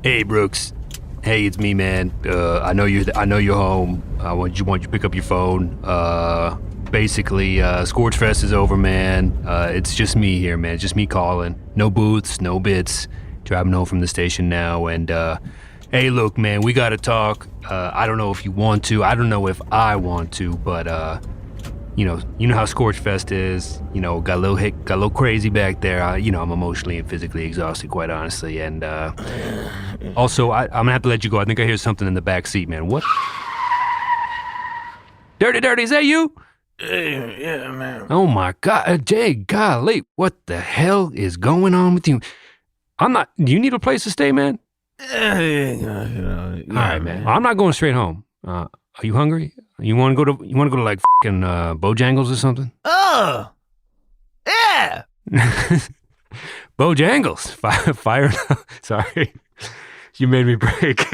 Hey, Brooks. Hey, it's me, man. I know you're home. I want you to pick up your phone. Basically, Scorchfest is over, man. It's just me here, man. It's just me calling. No booths, no bits. Driving home from the station now, and hey, look, man, we gotta talk. I don't know if you want to. I don't know if I want to, but you know how Scorchfest is. You know, got a little crazy back there. I'm emotionally and physically exhausted, quite honestly, and also I'm gonna have to let you go. I think I hear something in the back seat, man. What? Dirty, is that you? Yeah, man. Oh my God, Jay, golly, what the hell is going on with you? Do you need a place to stay, man? Yeah, All right, man. I'm not going straight home. Are you hungry? You want to go to like fucking Bojangles or something? Oh, yeah. Bojangles, fire. Sorry, you made me break.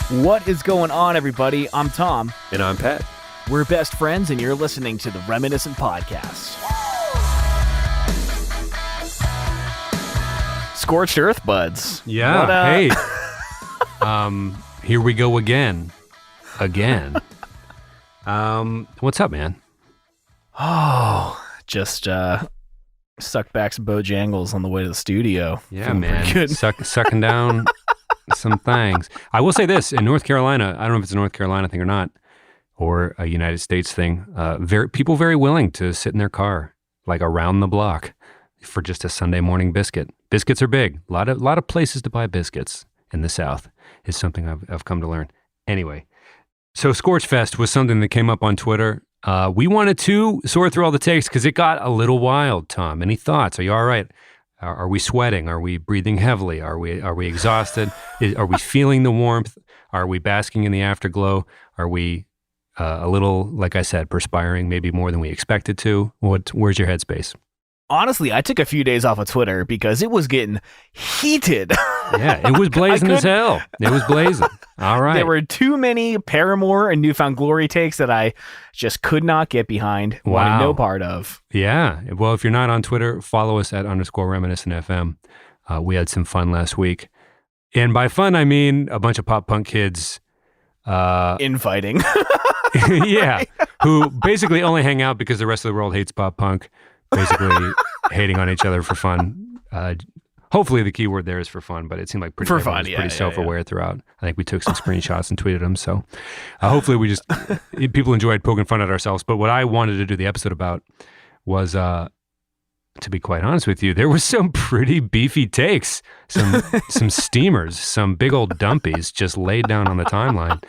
What is going on, everybody? I'm Tom. And I'm Pat. We're best friends, and you're listening to the Reminiscent Podcast. Scorched Earth buds. Yeah. Hey. Here we go again. What's up, man? Oh, just sucked back some Bojangles on the way to the studio. Yeah, Feeling man. good. Sucking down some things. I will say this, in North Carolina, I don't know if it's a North Carolina thing or not, or a United States thing, people very willing to sit in their car, like around the block, for just a Sunday morning biscuit. Biscuits are big. A lot of places to buy biscuits in the South is something I've come to learn. Anyway, so Scorchfest was something that came up on Twitter. We wanted to sort through all the takes because it got a little wild, Tom. Any thoughts? Are you all right? Are we sweating? Are we breathing heavily? Are we exhausted? Are we feeling the warmth? Are we basking in the afterglow? Are we a little, like I said, perspiring, maybe more than we expected to? Where's your headspace? Honestly, I took a few days off of Twitter because it was getting heated. Yeah, it was blazing as hell. It was blazing. All right. There were too many Paramore and Newfound Glory takes that I just could not get behind, wanted no part of. Yeah. Well, if you're not on Twitter, follow us at _reminiscentfm. We had some fun last week. And by fun, I mean a bunch of pop punk kids. Infighting. Yeah. Who basically only hang out because the rest of the world hates pop punk. Basically hating on each other for fun. Hopefully the key word there is for fun, but it seemed like pretty self-aware throughout. I think we took some screenshots and tweeted them. So hopefully people enjoyed poking fun at ourselves. But what I wanted to do the episode about was, to be quite honest with you, there was some pretty beefy takes, some steamers, some big old dumpies just laid down on the timeline.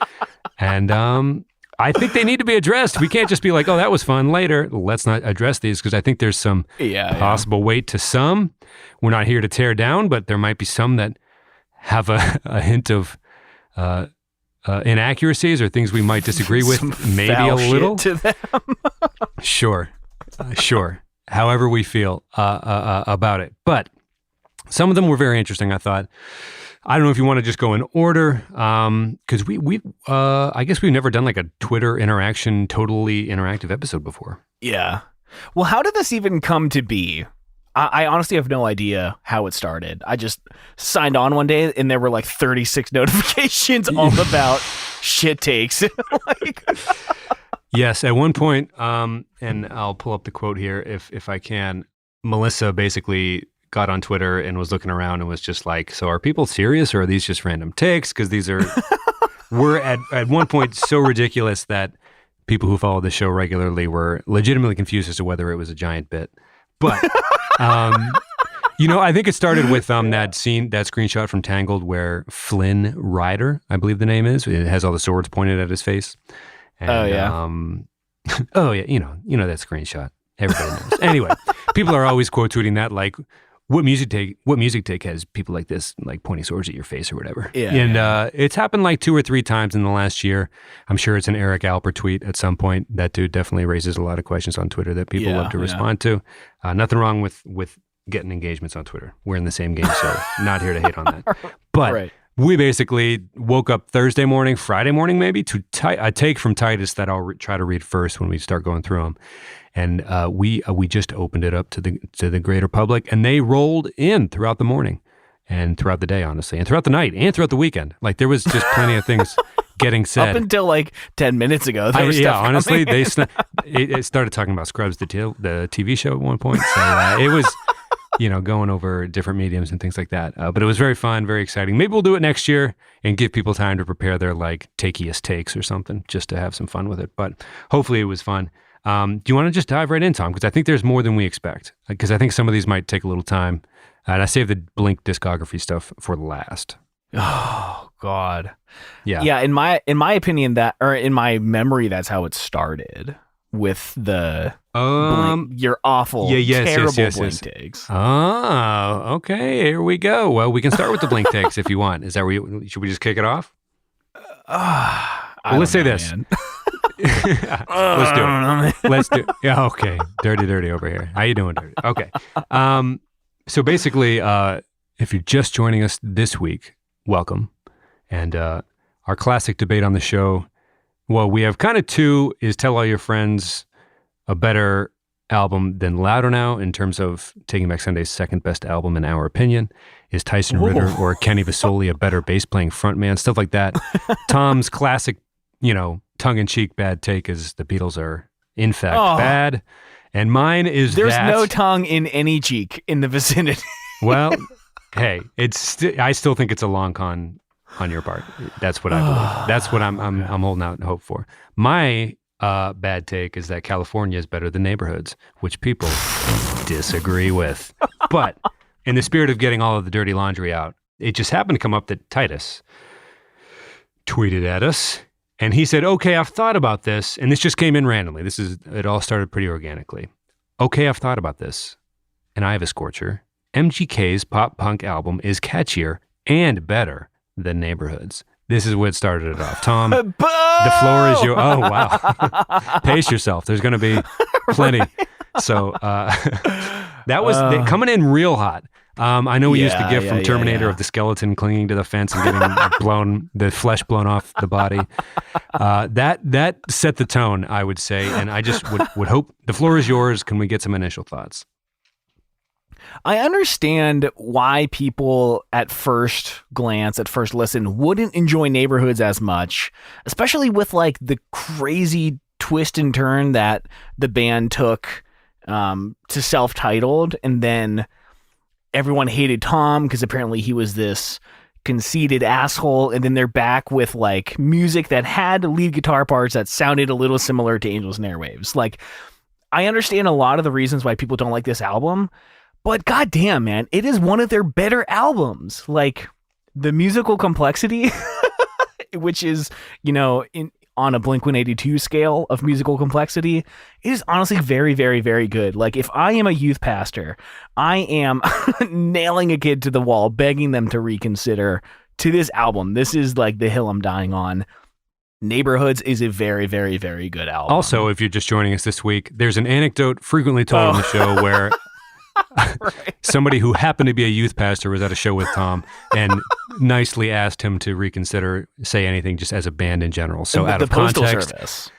And I think they need to be addressed. We can't just be like, oh, that was fun. Later, let's not address these because I think there's some possible weight to some. We're not here to tear down, but there might be some that have a hint of inaccuracies or things we might disagree with, maybe a little. To them. Sure. However we feel about it. But some of them were very interesting, I thought. I don't know if you want to just go in order, because I guess we've never done like a Twitter totally interactive episode before. Yeah. Well, how did this even come to be? I honestly have no idea how it started. I just signed on one day and there were like 36 notifications all about shit takes. Yes, at one point, and I'll pull up the quote here if I can, Melissa basically got on Twitter and was looking around and was just like, so are people serious or are these just random takes? Because these were at one point so ridiculous that people who follow the show regularly were legitimately confused as to whether it was a giant bit. But, I think it started with that screenshot from Tangled where Flynn Rider, I believe the name is, it has all the swords pointed at his face. And, oh yeah, you know that screenshot. Everybody knows. Anyway, people are always quote tweeting that like, what music take has people like this like pointing swords at your face or whatever. Yeah. And it's happened like 2 or 3 times in the last year. I'm sure it's an Eric Alper tweet at some point. That dude definitely raises a lot of questions on Twitter that people love to respond to. Nothing wrong with getting engagements on Twitter. We're in the same game, so not here to hate on that. But we basically woke up Thursday morning, Friday morning maybe, to a take from Titus that I'll try to read first when we start going through them. And we just opened it up to the greater public, and they rolled in throughout the morning and throughout the day, honestly, and throughout the night and throughout the weekend. Like there was just plenty of things getting said. Up until like 10 minutes ago, there was stuff coming. Honestly, it started talking about Scrubs, the TV show at one point. So it was, going over different mediums and things like that. But it was very fun, very exciting. Maybe we'll do it next year and give people time to prepare their like takeiest takes or something, just to have some fun with it. But hopefully it was fun. Do you want to just dive right in, Tom? Because I think there's more than we expect. Because I think some of these might take a little time. And I saved the Blink discography stuff for last. Oh God. Yeah. Yeah. In my opinion, in my memory, that's how it started with the Blink, your awful, terrible Blink takes. Oh, okay. Here we go. Well, we can start with the Blink takes if you want. Is that where should we just kick it off? Let's say this. Let's do it. Let's do it. Yeah. Okay. Dirty over here. How you doing, Dirty? Okay. So basically, if you're just joining us this week, welcome. And our classic debate on the show, well, we have kind of two, is Tell All Your Friends a better album than Louder Now in terms of Taking Back Sunday's second best album in our opinion? Is Tyson Ritter or Kenny Vasoli a better bass-playing frontman? Stuff like that. Tom's classic, tongue-in-cheek bad take is the Beatles are, in fact, bad. And mine is There's no tongue in any cheek in the vicinity. Well, hey, I still think it's a long con on your part. That's what I believe. That's what I'm holding out hope for. My bad take is that California is better than Neighborhoods, which people disagree with. But in the spirit of getting all of the dirty laundry out, it just happened to come up that Titus tweeted at us. And he said, okay, I've thought about this. And this just came in randomly. It all started pretty organically. Okay, I've thought about this. And I have a scorcher. MGK's pop punk album is catchier and better than Neighborhoods. This is what started it off. Tom, the floor is yours. Oh, wow. Pace yourself. There's going to be plenty. Right. So that was coming in real hot. I know we used the gif from Terminator of the skeleton clinging to the fence and getting the flesh blown off the body. That set the tone, I would say. And I just would hope the floor is yours. Can we get some initial thoughts? I understand why people at first listen, wouldn't enjoy Neighborhoods as much, especially with like the crazy twist and turn that the band took to self-titled, and then everyone hated Tom because apparently he was this conceited asshole, and then they're back with like music that had lead guitar parts that sounded a little similar to Angels and Airwaves. Like, I understand a lot of the reasons why people don't like this album, but goddamn, man, it is one of their better albums. Like, the musical complexity, which is, on a Blink-182 scale of musical complexity, is honestly very, very, very good. Like, if I am a youth pastor, I am nailing a kid to the wall, begging them to reconsider to this album. This is like the hill I'm dying on. Neighborhoods is a very, very, very good album. Also, if you're just joining us this week, there's an anecdote frequently told on the show where somebody who happened to be a youth pastor was at a show with Tom and nicely asked him to reconsider, say anything just as a band in general. So out of context,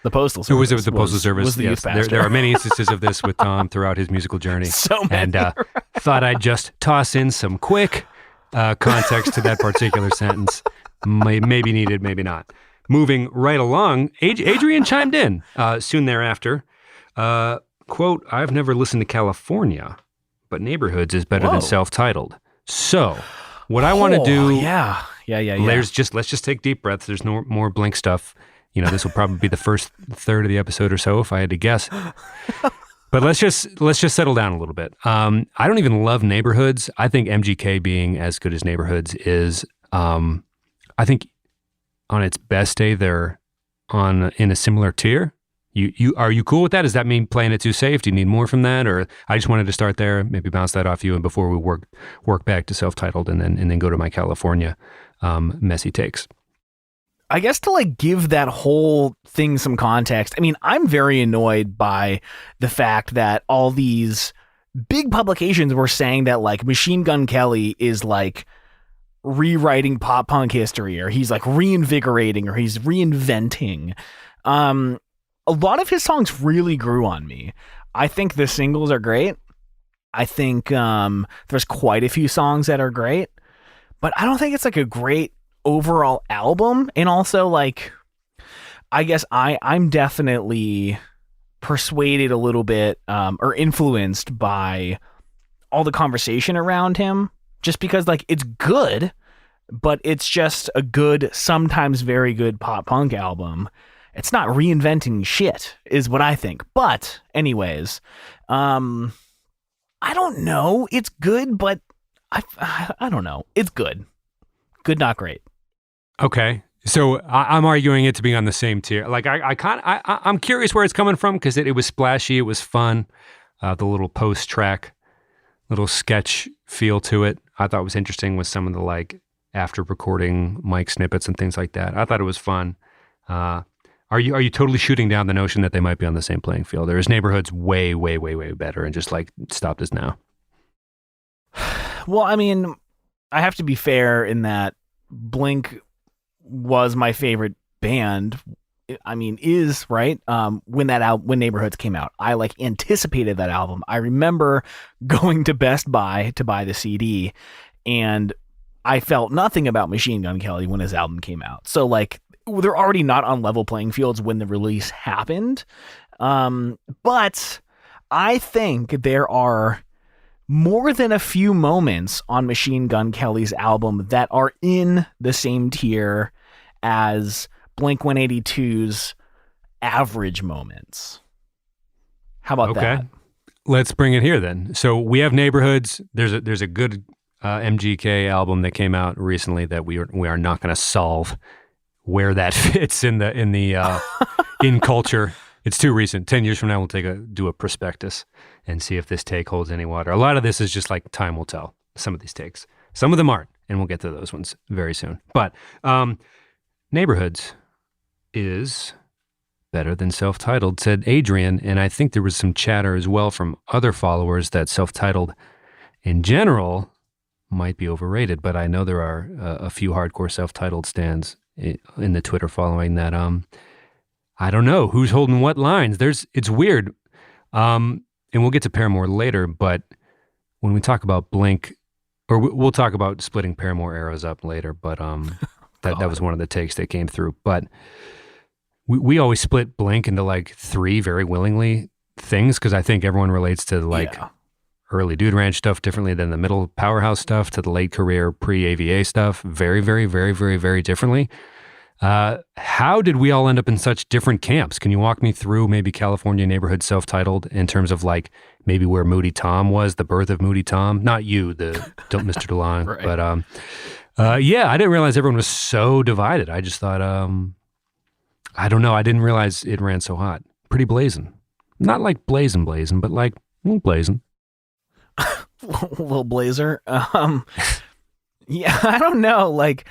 the Postal Service. It was the Postal Service. Was the youth pastor. There are many instances of this with Tom throughout his musical journey. So many. And thought I'd just toss in some quick context to that particular sentence. Maybe needed, maybe not. Moving right along, Adrian chimed in soon thereafter. Quote, I've never listened to California, but Neighborhoods is better than self-titled. So, what I want to do... Yeah. Let's just take deep breaths. There's no more Blink stuff. This will probably be the first third of the episode or so, if I had to guess. But let's just settle down a little bit. I don't even love Neighborhoods. I think MGK being as good as Neighborhoods is... I think on its best day, they're in a similar tier. Are you cool with that? Does that mean playing it too safe? Do you need more from that? Or I just wanted to start there, maybe bounce that off you, and before we work back to self-titled and then go to my California messy takes. I guess to like give that whole thing some context, I mean, I'm very annoyed by the fact that all these big publications were saying that like Machine Gun Kelly is like rewriting pop punk history, or he's like reinvigorating, or he's reinventing. A lot of his songs really grew on me. I think the singles are great. I think there's quite a few songs that are great, but I don't think it's like a great overall album. And also, like, I guess I'm definitely persuaded a little bit or influenced by all the conversation around him, just because, like, it's good, but it's just a good, sometimes very good pop punk album. It's not reinventing shit, is what I think. But anyways, I don't know. It's good, but I don't know. It's good. Good, not great. Okay. So I'm arguing it to be on the same tier. Like I'm curious where it's coming from, because it was splashy. It was fun. The little post-track, little sketch feel to it, I thought was interesting, with some of the like after recording mic snippets and things like that. I thought it was fun. Are you totally shooting down the notion that they might be on the same playing field? Or is Neighborhood's way, way, way, way better and just like stopped us now? Well, I mean, I have to be fair in that Blink was my favorite band. I mean, is right. When Neighborhoods came out, I like anticipated that album. I remember going to Best Buy to buy the CD, and I felt nothing about Machine Gun Kelly when his album came out. So like, they're already not on level playing fields when the release happened. But I think there are more than a few moments on Machine Gun Kelly's album that are in the same tier as Blink-182's average moments. How about that? Let's bring it here then. So we have Neighborhoods. There's a good MGK album that came out recently that we are not going to solve where that fits in the in culture. It's too recent. 10 years from now, we'll do a prospectus and see if this take holds any water. A lot of this is just like time will tell. Some of these takes, some of them aren't, and we'll get to those ones very soon. But Neighborhoods is better than Self-Titled, said Adrian, and I think there was some chatter as well from other followers that Self-Titled in general might be overrated, but I know there are a few hardcore Self-Titled stans in the Twitter following that. I don't know who's holding what lines. It's weird, and we'll get to Paramore later. But when we talk about Blink, or we'll talk about splitting Paramore eras up later. But that was one of the takes that came through. But we always split Blink into like three very willingly things, because I think everyone relates to like early Dude Ranch stuff differently than the middle Powerhouse stuff, to the late career pre-AVA stuff very, very, very, very, very differently. How did we all end up in such different camps? Can you walk me through maybe California Neighborhood Self-Titled in terms of like maybe where Moody Tom was, the birth of Moody Tom? Not you, don't Mr. DeLong, right. But yeah, I didn't realize everyone was so divided. I just thought, I don't know. I didn't realize it ran so hot. Pretty blazing. Not like blazing, but like blazing. Little blazer. Yeah, I don't know. Like,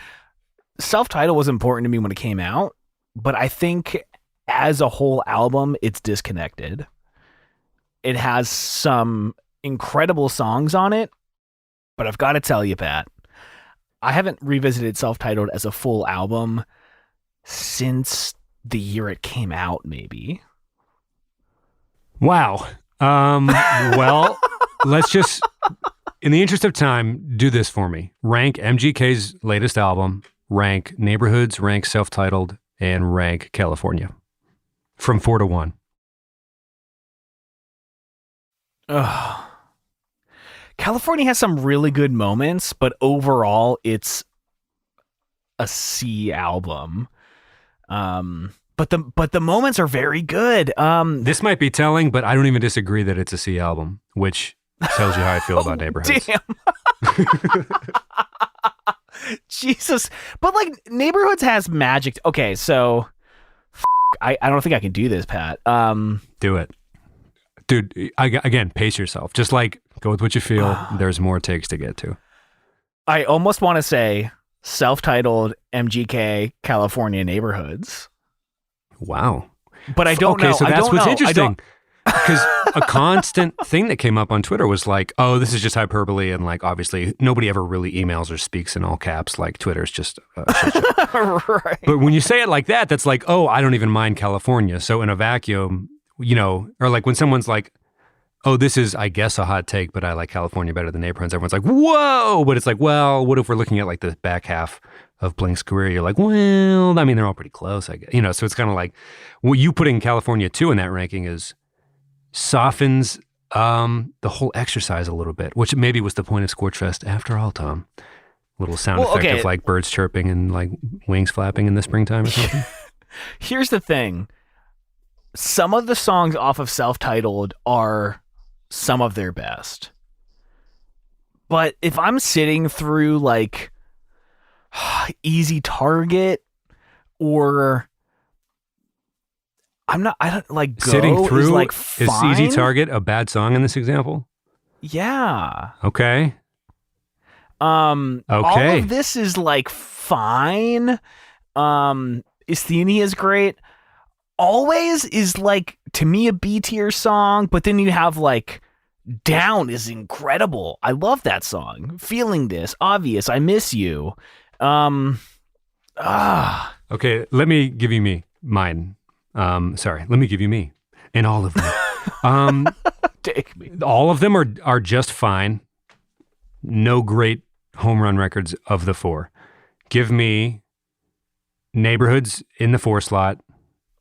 Self-Titled was important to me when it came out, but I think as a whole album, it's disconnected. It has some incredible songs on it, but I've got to tell you, Pat, I haven't revisited Self-Titled as a full album since the year it came out, maybe. Wow. Well, let's just, in the interest of time, do this for me. Rank MGK's latest album, rank Neighborhoods, rank Self-Titled, and rank California from 4 to 1. Ugh. California has some really good moments, but overall it's a C album. But the moments are very good. This might be telling, but I don't even disagree that it's a C album, which tells you how I feel about Neighborhoods. Damn. Jesus. But like Neighborhoods has magic. Okay, so I don't think I can do this, Pat. Do it. Dude, again, pace yourself. Just like go with what you feel. There's more takes to get to. I almost want to say Self-Titled, MGK, California Neighborhoods. Wow. But I don't know. Okay, so that's what's interesting. Because, a constant thing that came up on Twitter was like, oh, this is just hyperbole. And like, obviously, nobody ever really emails or speaks in all caps. Like, Twitter's just Right. But when you say it like that, that's like, oh, I don't even mind California. So in a vacuum, or like when someone's like, oh, this is, I guess, a hot take, but I like California better than neighborhoods. Everyone's like, whoa. But it's like, well, what if we're looking at like the back half of Blink's career?'re like, well, I mean, they're all pretty close, I guess. So it's kind of like, what you putting California 2 in that ranking softens the whole exercise a little bit, which maybe was the point of Scorchfest after all, Tom. Little sound effect of like birds chirping and like wings flapping in the springtime or something. Here's the thing. Some of the songs off of Self-Titled are some of their best. But if I'm sitting through like Easy Target or I don't like Go sitting through is like fine. Is Easy Target a bad song in this example? Yeah. Okay. All of this is like fine. Isthenia is great. Always is like, to me, a B tier song, but then you have like Down is incredible. I love that song. Feeling This, Obvious, I Miss You. Okay, let me give you mine. Let me give you me. And all of them. Take me. All of them are just fine. No great home run records of the 4. Give me Neighborhoods in the 4 slot.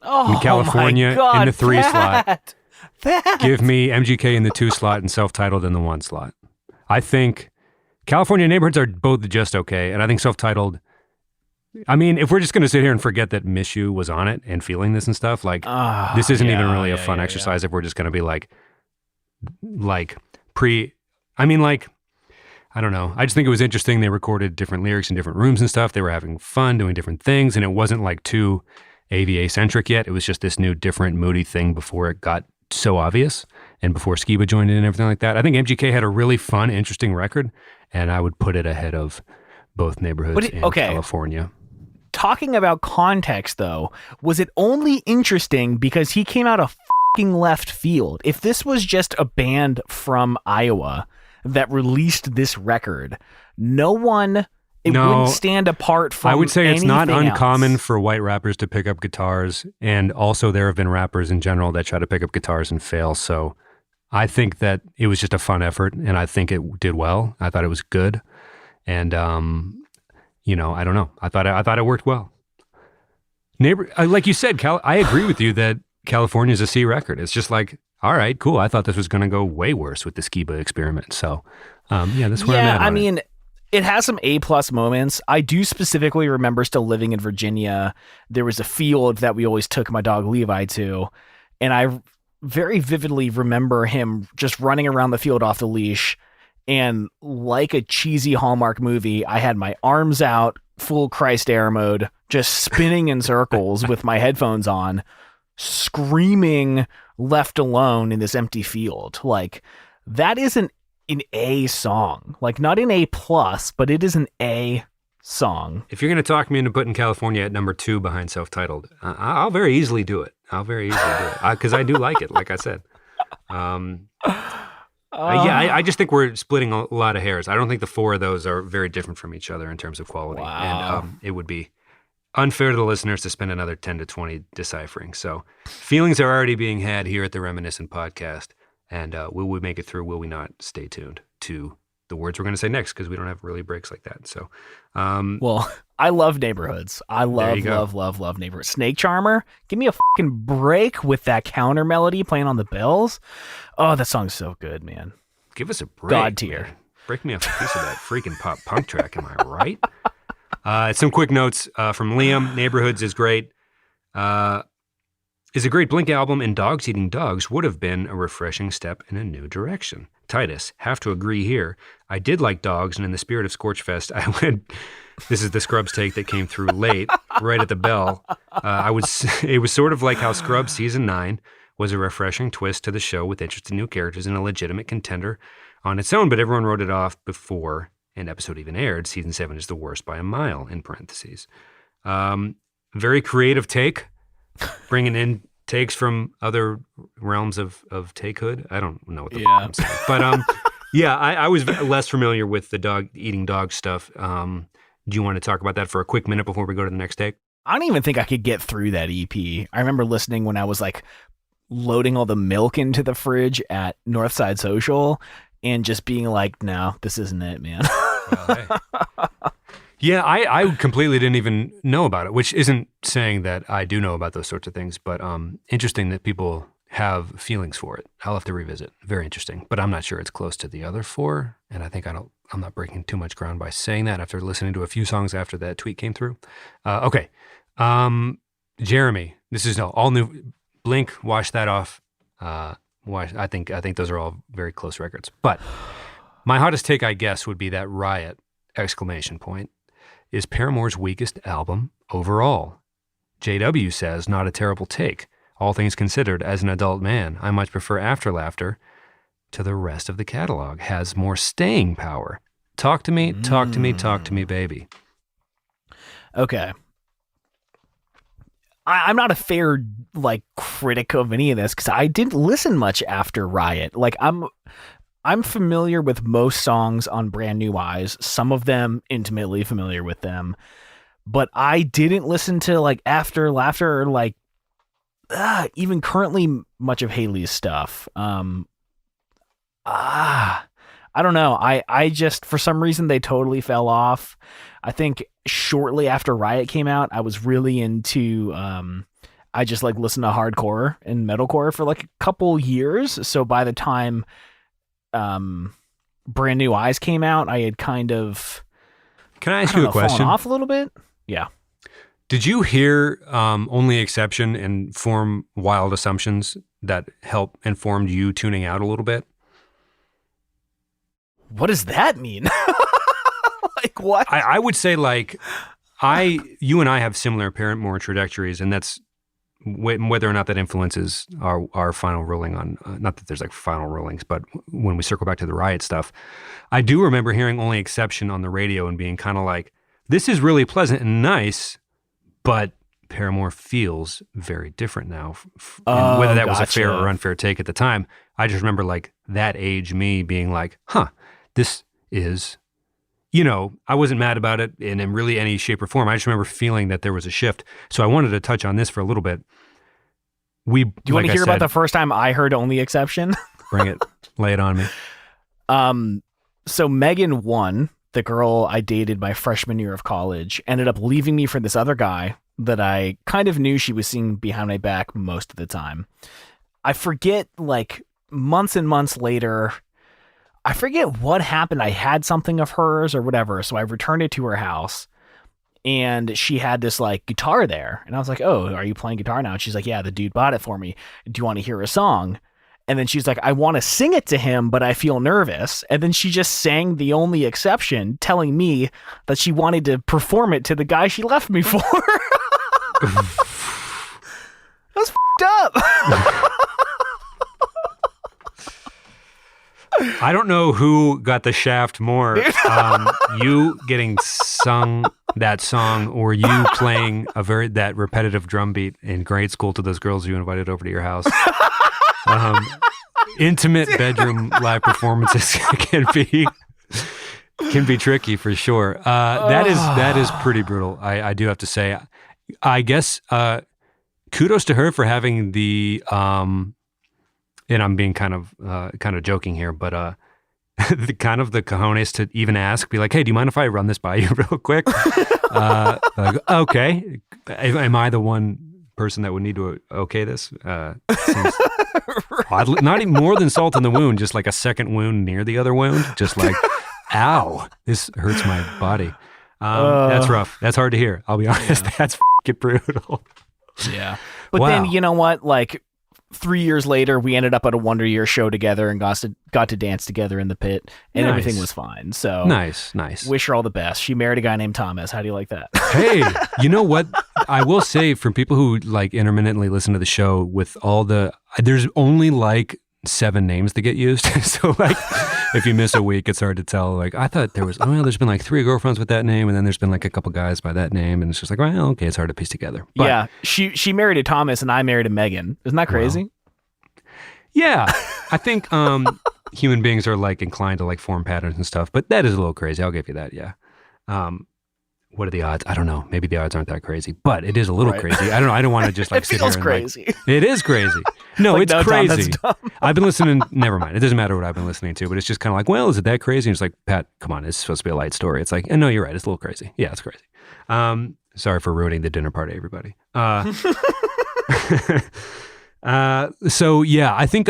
Oh, California my God, in the 3 slot. That. Give me MGK in the 2 slot and Self-Titled in the 1 slot. I think California Neighborhoods are both just okay. And I think Self-Titled, I mean, if we're just going to sit here and forget that Miss You was on it and Feeling This and stuff, like this isn't even really a fun exercise if we're just going to be like I don't know. I just think it was interesting. They recorded different lyrics in different rooms and stuff. They were having fun doing different things. And it wasn't like too AVA-centric yet. It was just this new, different, moody thing before it got so obvious and before Skiba joined in and everything like that. I think MGK had a really fun, interesting record, and I would put it ahead of both Neighborhoods and California. Talking about context, though, was it only interesting because he came out of fucking left field? If this was just a band from Iowa that released this record, wouldn't stand apart from I would say it's not uncommon else. for white rappers to pick up guitars, and also there have been rappers in general that try to pick up guitars and fail. So I think that it was just a fun effort, and I think it did well. I thought it was good, and I don't know. I thought it worked well. Like you said, I agree with you that California is a C record. It's just like, all right, cool. I thought this was going to go way worse with the Skiba experiment. So, that's where I'm at. I mean, it has some A+ moments. I do specifically remember still living in Virginia. There was a field that we always took my dog Levi to, and I very vividly remember him just running around the field off the leash. And like a cheesy Hallmark movie, I had my arms out, full Christ air mode, just spinning in circles with my headphones on, screaming left alone in this empty field. Like, that isn't an A song. Like, not an A+, but it is an A song. If you're going to talk me into putting California at number 2 behind Self-Titled, I'll very easily do it. Because I do like it, like I said. I just think we're splitting a lot of hairs. I don't think the 4 of those are very different from each other in terms of quality. Wow. And it would be unfair to the listeners to spend another 10 to 20 deciphering. So feelings are already being had here at the Reminiscent Podcast. And will we make it through? Will we not? Stay tuned to the words we're going to say next, because we don't have really breaks like that. So, well, I love Neighborhoods. I love Neighborhoods. Snake Charmer, give me a fucking break with that counter melody playing on the bells. Oh, that song's so good, man. Give us a break. God tier. Man. Break me off a piece of that freaking pop punk track. Am I right? Some quick notes from Liam. Neighborhoods is great. Is a great Blink album, and Dogs Eating Dogs would have been a refreshing step in a new direction. Titus, have to agree here. I did like Dogs, and in the spirit of Scorchfest, I went. This is the Scrubs take that came through late, right at the bell. It was sort of like how Scrubs season 9 was a refreshing twist to the show with interesting new characters and a legitimate contender on its own, but everyone wrote it off before an episode even aired. Season 7 is the worst by a mile, in parentheses. Very creative take, bringing in takes from other realms of takehood. I don't know what the I'm saying. But yeah, I was less familiar with the dog eating dog stuff. Do you want to talk about that for a quick minute before we go to the next take? I don't even think I could get through that EP. I remember listening when I was like loading all the milk into the fridge at Northside Social and just being like, no, this isn't it, man. Well, hey. Yeah, I completely didn't even know about it, which isn't saying that I do know about those sorts of things, but interesting that people have feelings for it. I'll have to revisit. Very interesting, but I'm not sure it's close to the other four, and I think I'm not breaking too much ground by saying that after listening to a few songs after that tweet came through. Okay. Jeremy, this is all new. Blink, wash that off. I think those are all very close records. But my hottest take, I guess, would be that Riot, ! Is Paramore's weakest album overall. JW says, not a terrible take. All things considered, as an adult man, I much prefer After Laughter to the rest of the catalog. Has more staying power. Talk to me, baby. Okay. I'm not a fair critic of any of this because I didn't listen much after Riot. I'm familiar with most songs on Brand New Eyes. Some of them intimately familiar with them, but I didn't listen to After Laughter or even currently much of Haley's stuff. I don't know. I just, for some reason, they totally fell off. I think shortly after Riot came out, I was really into, I just listened to hardcore and metalcore for a couple years. So by the time Brand New Eyes came out, I had kind of, can I ask you a question? Fallen off a little bit. Yeah. Did you hear Only Exception and form wild assumptions that help informed you tuning out a little bit? What does that mean? What? I would say you and I have similar Paramore trajectories, and that's whether or not that influences our final ruling on, not that there's final rulings, but when we circle back to the Riot stuff, I do remember hearing Only Exception on the radio and being kind of this is really pleasant and nice, but Paramore feels very different now. And whether that was a fair or unfair take at the time, I just remember that age me being this is, I wasn't mad about it in really any shape or form. I just remember feeling that there was a shift. So I wanted to touch on this for a little bit. Do you want to hear about the first time I heard Only Exception? Bring it. Lay it on me. So Megan 1, the girl I dated my freshman year of college, ended up leaving me for this other guy that I kind of knew she was seeing behind my back most of the time. I forget, months and months later, I forget what happened. I had something of hers or whatever, so I returned it to her house, and she had this guitar there, and I was like, "Oh, are you playing guitar now?" And she's like, "Yeah, the dude bought it for me. Do you want to hear a song?" And then she's like, "I want to sing it to him, but I feel nervous." And then she just sang The Only Exception, telling me that she wanted to perform it to the guy she left me for. That's f***ed up. I don't know who got the shaft more, you getting sung that song or you playing that repetitive drum beat in grade school to those girls you invited over to your house. Intimate bedroom live performances can be tricky for sure. That is pretty brutal. I do have to say. I guess kudos to her for having the and I'm being kind of joking here, but the kind of the cojones to even ask, be like, "Hey, do you mind if I run this by you real quick?" Okay, am I the one person that would need to okay this? Seems oddly, not even more than salt in the wound, just a second wound near the other wound, just ow, this hurts my body. That's rough. That's hard to hear. I'll be honest. Yeah. That's f***ing brutal. Yeah, but then you know what? 3 years later, we ended up at a Wonder Year show together and got to dance together in the pit, and everything was fine. So nice. Wish her all the best. She married a guy named Thomas. How do you like that? Hey, you know what? I will say, for people who intermittently listen to the show, with all there's only 7 names that get used. So like if you miss a week, it's hard to tell. Like I thought there's been like 3 girlfriends with that name, and then there's been like a couple guys by that name, and it's just like, well, okay, it's hard to piece together. But, yeah, she married a Thomas, and I married a Megan. Isn't that crazy? Well, yeah, I think human beings are like inclined to like form patterns and stuff, but that is a little crazy. I'll give you that. Yeah. What are the odds? I don't know. Maybe the odds aren't that crazy, but it is a little crazy. I don't know. I don't want to just like sit here and crazy. Like, it is crazy. No, like, it's no, crazy. Tom, that's dumb. I've been listening. Never mind. It doesn't matter what I've been listening to, but it's just kind of like, well, is it that crazy? And it's like, Pat, come on. It's supposed to be a light story. It's like, no, you're right. It's a little crazy. Yeah, it's crazy. Sorry for ruining the dinner party, everybody. So yeah, I think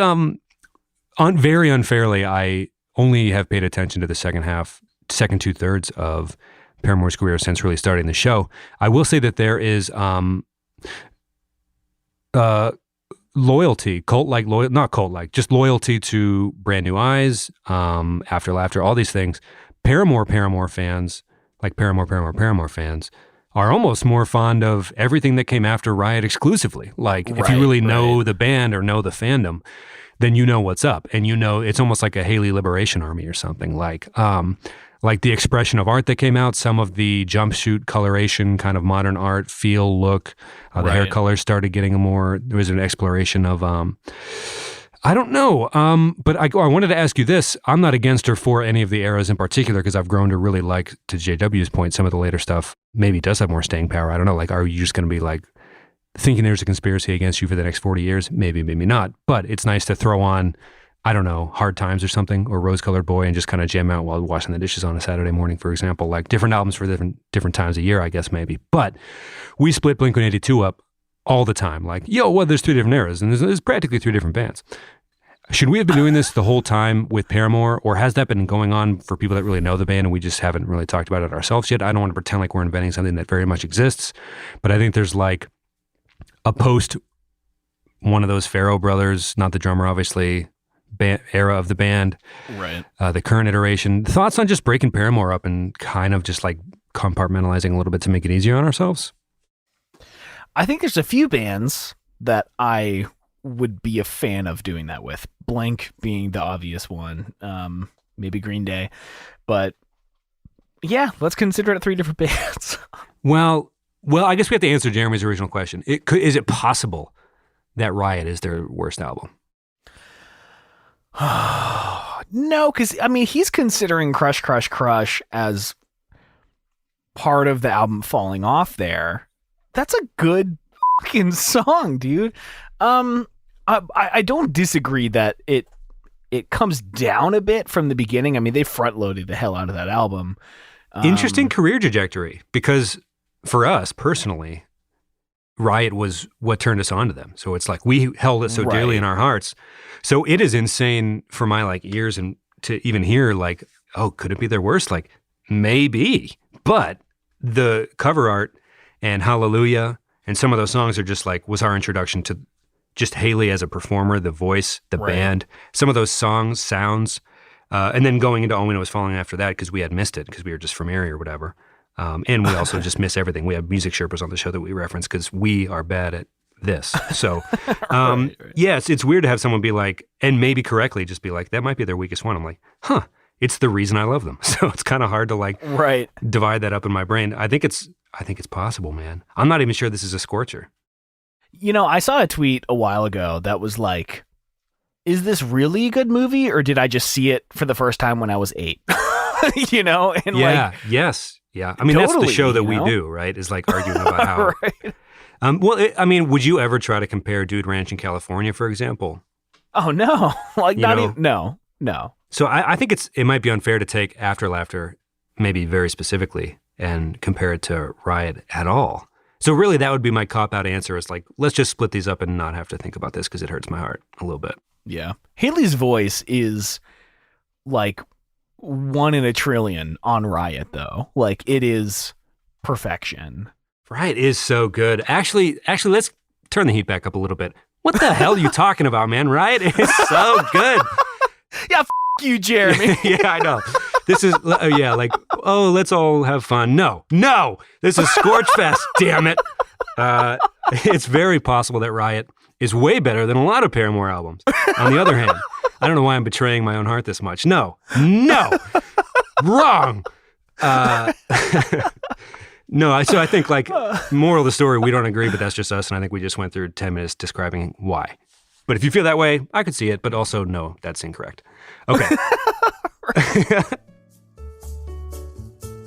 very unfairly, I only have paid attention to the second 2/3 of Paramore's career since really starting the show. I will say that there is loyalty, just loyalty to Brand New Eyes, After Laughter, all these things. Paramore fans, like Paramore fans, are almost more fond of everything that came after Riot exclusively. Like if you really know the band or know the fandom, then you know what's up. And you know, it's almost like a Haley Liberation Army or something. Like the expression of art that came out, some of the jumpsuit coloration, kind of modern art feel, look, the hair colors started getting there was an exploration of, I don't know. But I wanted to ask you this. I'm not against or for any of the eras in particular, because I've grown to really like, to JW's point, some of the later stuff maybe does have more staying power. I don't know. Like, are you just going to be like thinking there's a conspiracy against you for the next 40 years? Maybe, maybe not. But it's nice to throw on, I don't know, Hard Times or something, or Rose Colored Boy, and just kind of jam out while washing the dishes on a Saturday morning, for example. Like different albums for different times of year, I guess, maybe. But we split Blink-182 up all the time. Like, there's 3 different eras, and there's practically 3 different bands. Should we have been doing this the whole time with Paramore, or has that been going on for people that really know the band and we just haven't really talked about it ourselves yet? I don't want to pretend like we're inventing something that very much exists, but I think there's like a post one of those Farrow brothers, not the drummer, obviously, era of the band, right? The current iteration. Thoughts on just breaking Paramore up and kind of just like compartmentalizing a little bit to make it easier on ourselves? I think there's a few bands that I would be a fan of doing that with. Blink being the obvious one, maybe Green Day, but yeah, let's consider it 3 different bands. Well, I guess we have to answer Jeremy's original question. Is it possible that Riot is their worst album? No, because I mean, he's considering Crush, Crush, Crush as part of the album falling off there. That's a good fucking song, dude. I don't disagree that it comes down a bit from the beginning. I mean, they front-loaded the hell out of that album. Interesting career trajectory, because for us personally, Riot was what turned us on to them. So it's like we held it so dearly in our hearts. So it is insane for my like ears and to even hear like, oh, could it be their worst? Like maybe, but the cover art and Hallelujah and some of those songs are just like, was our introduction to just Haley as a performer, the voice, the band, some of those songs, sounds, and then going into All We Know Is Falling after that because we had missed it because we were just from Erie or whatever. And we also just miss everything. We have music Sherpas on the show that we reference because we are bad at this. So, yeah, it's weird to have someone be like, and maybe correctly just be like, that might be their weakest one. I'm like, it's the reason I love them. So it's kind of hard to like divide that up in my brain. I think it's possible, man. I'm not even sure this is a scorcher. You know, I saw a tweet a while ago that was like, is this really a good movie, or did I just see it for the first time when I was 8? You know? And yeah, yes. Yeah. I mean, totally, that's the show that we do, right? Is like arguing about how. Well, I mean, would you ever try to compare Dude Ranch in California, for example? Oh, no. Like, not even, no. So I think it might be unfair to take After Laughter, maybe very specifically, and compare it to Riot at all. So really, that would be my cop-out answer is like, let's just split these up and not have to think about this because it hurts my heart a little bit. Yeah. Haley's voice is like 1 in a trillion on Riot, though. Like, it is perfection. Riot is so good. Actually, let's turn the heat back up a little bit. What the hell are you talking about, man? Riot is so good. Yeah, you, Jeremy. Yeah, I know. This is, like, oh, let's all have fun. No, this is Scorchfest, damn it. It's very possible that Riot is way better than a lot of Paramore albums. On the other hand, I don't know why I'm betraying my own heart this much. No, wrong. No, so I think like moral of the story, we don't agree, but that's just us. And I think we just went through 10 minutes describing why. But if you feel that way, I could see it, but also no, that's incorrect. Okay.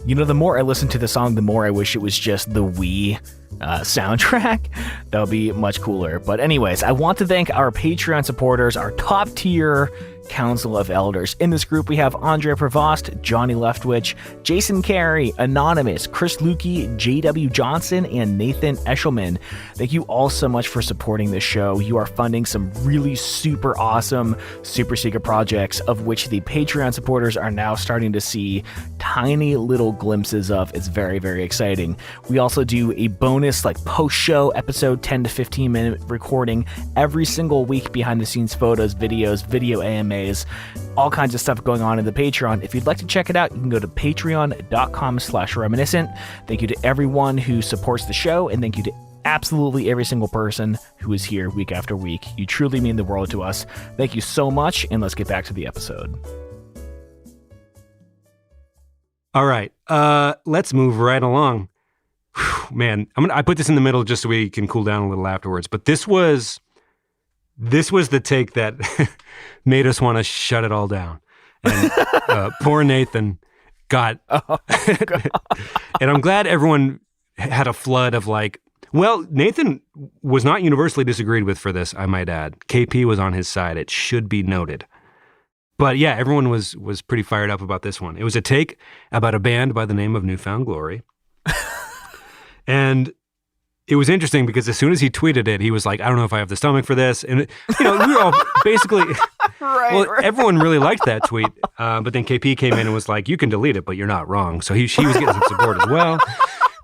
You know, the more I listen to the song, the more I wish it was just the Wii soundtrack. That would be much cooler. But anyways, I want to thank our Patreon supporters, our top tier Council of Elders. In this group, we have Andre Prevost, Johnny Leftwich, Jason Carey, Anonymous, Chris Lukey, JW Johnson, and Nathan Eshelman. Thank you all so much for supporting this show. You are funding some really super awesome, super secret projects, of which the Patreon supporters are now starting to see tiny little glimpses of. It's very, very exciting. We also do a bonus like post-show episode, 10 to 15 minute recording every single week, behind the scenes photos, videos, video AMAs, all kinds of stuff going on in the Patreon. If you'd like to check it out, you can go to patreon.com/reminiscent. Thank you to everyone who supports the show, and thank you to absolutely every single person who is here week after week. You truly mean the world to us. Thank you so much, and let's get back to the episode. All right, let's move right along. Whew, man, I put this in the middle just so we can cool down a little afterwards, but this was the take that made us want to shut it all down. And poor Nathan got... And I'm glad everyone had a flood of like... Well, Nathan was not universally disagreed with for this, I might add. KP was on his side. It should be noted. But yeah, everyone was pretty fired up about this one. It was a take about a band by the name of New Found Glory. And... it was interesting because as soon as he tweeted it, he was like, I don't know if I have the stomach for this. And, we were all basically, right. Everyone really liked that tweet. But then KP came in and was like, you can delete it, but you're not wrong. So she was getting some support as well.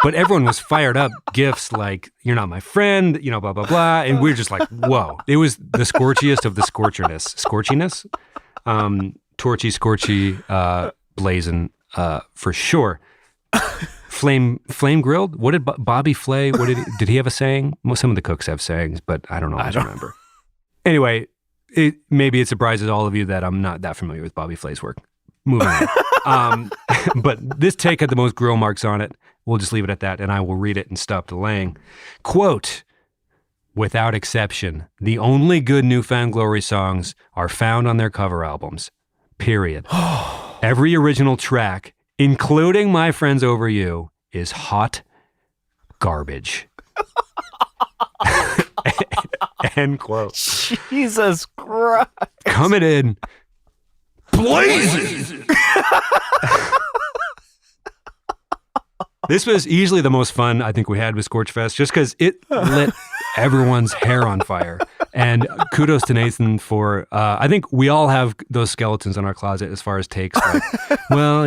But everyone was fired up. Gifts like, you're not my friend, blah, blah, blah. And we were just like, whoa. It was the scorchiest of the scorchiness. Scorchiness? Torchy, scorchy, blazing, for sure. Flame grilled? What did Bobby Flay, did he have a saying? Well, some of the cooks have sayings, but I don't always remember. Anyway, maybe it surprises all of you that I'm not that familiar with Bobby Flay's work. Moving on. But this take had the most grill marks on it. We'll just leave it at that, and I will read it and stop delaying. Quote, without exception, the only good New Found Glory songs are found on their cover albums. Period. Every original track, including My Friends Over You, is hot garbage. End quote. Jesus Christ. Coming in blazing. This was easily the most fun I think we had with Scorchfest, just because it lit everyone's hair on fire. And kudos to Nathan for, I think we all have those skeletons in our closet as far as takes. Like, well,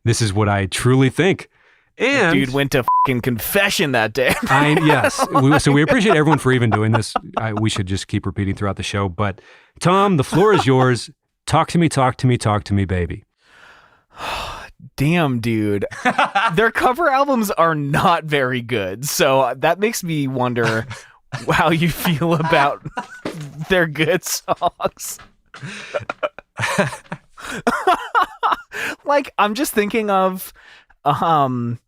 this is what I truly think. And dude went to fucking confession that day. Yes. So we appreciate everyone for even doing this. We should just keep repeating throughout the show. But Tom, the floor is yours. Talk to me, baby. Damn, dude. Their cover albums are not very good. So that makes me wonder how you feel about their good songs. Like, I'm just thinking of the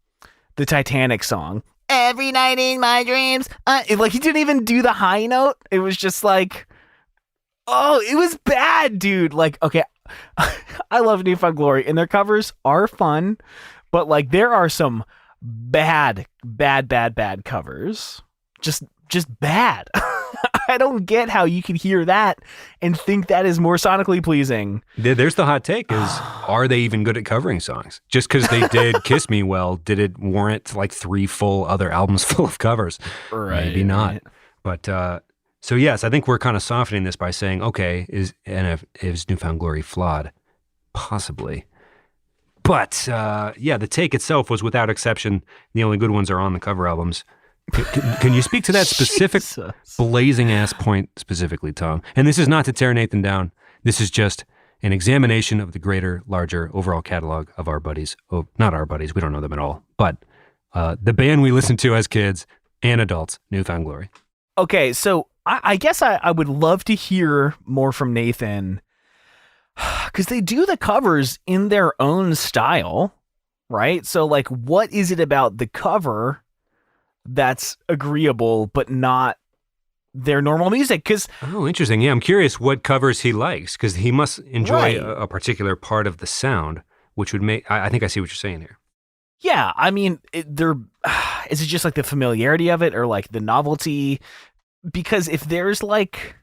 Titanic song. Every night in my dreams. Like, he didn't even do the high note. It was just like, oh, it was bad, dude. Like, okay, I love New Found Glory, and their covers are fun, but like, there are some bad covers. Just bad. I don't get how you can hear that and think that is more sonically pleasing. There's the hot take is, are they even good at covering songs? Just because they did Kiss Me Well, did it warrant like 3 full other albums full of covers? Right. Maybe not. But, so yes, I think we're kind of softening this by saying, okay, is New Found Glory flawed? Possibly. But, the take itself was without exception. The only good ones are on the cover albums. Can you speak to that specific blazing ass point specifically, Tom? And this is not to tear Nathan down. This is just an examination of the greater, larger overall catalog of our buddies. Oh, not our buddies. We don't know them at all. But the band we listened to as kids and adults, New Found Glory. Okay, so I guess I would love to hear more from Nathan, because they do the covers in their own style, right? So like, what is it about the cover that's agreeable but not their normal music? Because interesting. Yeah, I'm curious what covers he likes, because he must enjoy Right. a particular part of the sound, which would make. I think I see what you're saying here. yeah, I mean, is it just like the familiarity of it or like the novelty? Because if there's like,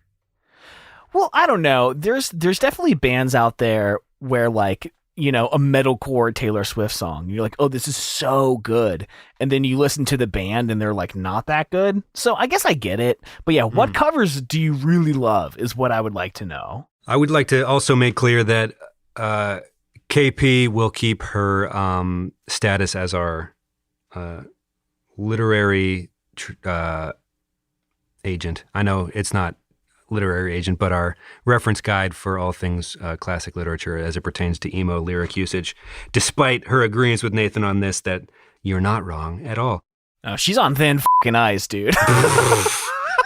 well, I don't know. There's definitely bands out there where like, you know, a metalcore Taylor Swift song, you're like, oh, this is so good. And then you listen to the band and they're like not that good. So I guess I get it. But yeah, what covers do you really love is what I would like to know. I would like to also make clear that KP will keep her status as our literary agent. I know it's not literary agent, but our reference guide for all things classic literature as it pertains to emo lyric usage, despite her agreeance with Nathan on this, that you're not wrong at all. Oh, she's on thin fucking ice, dude.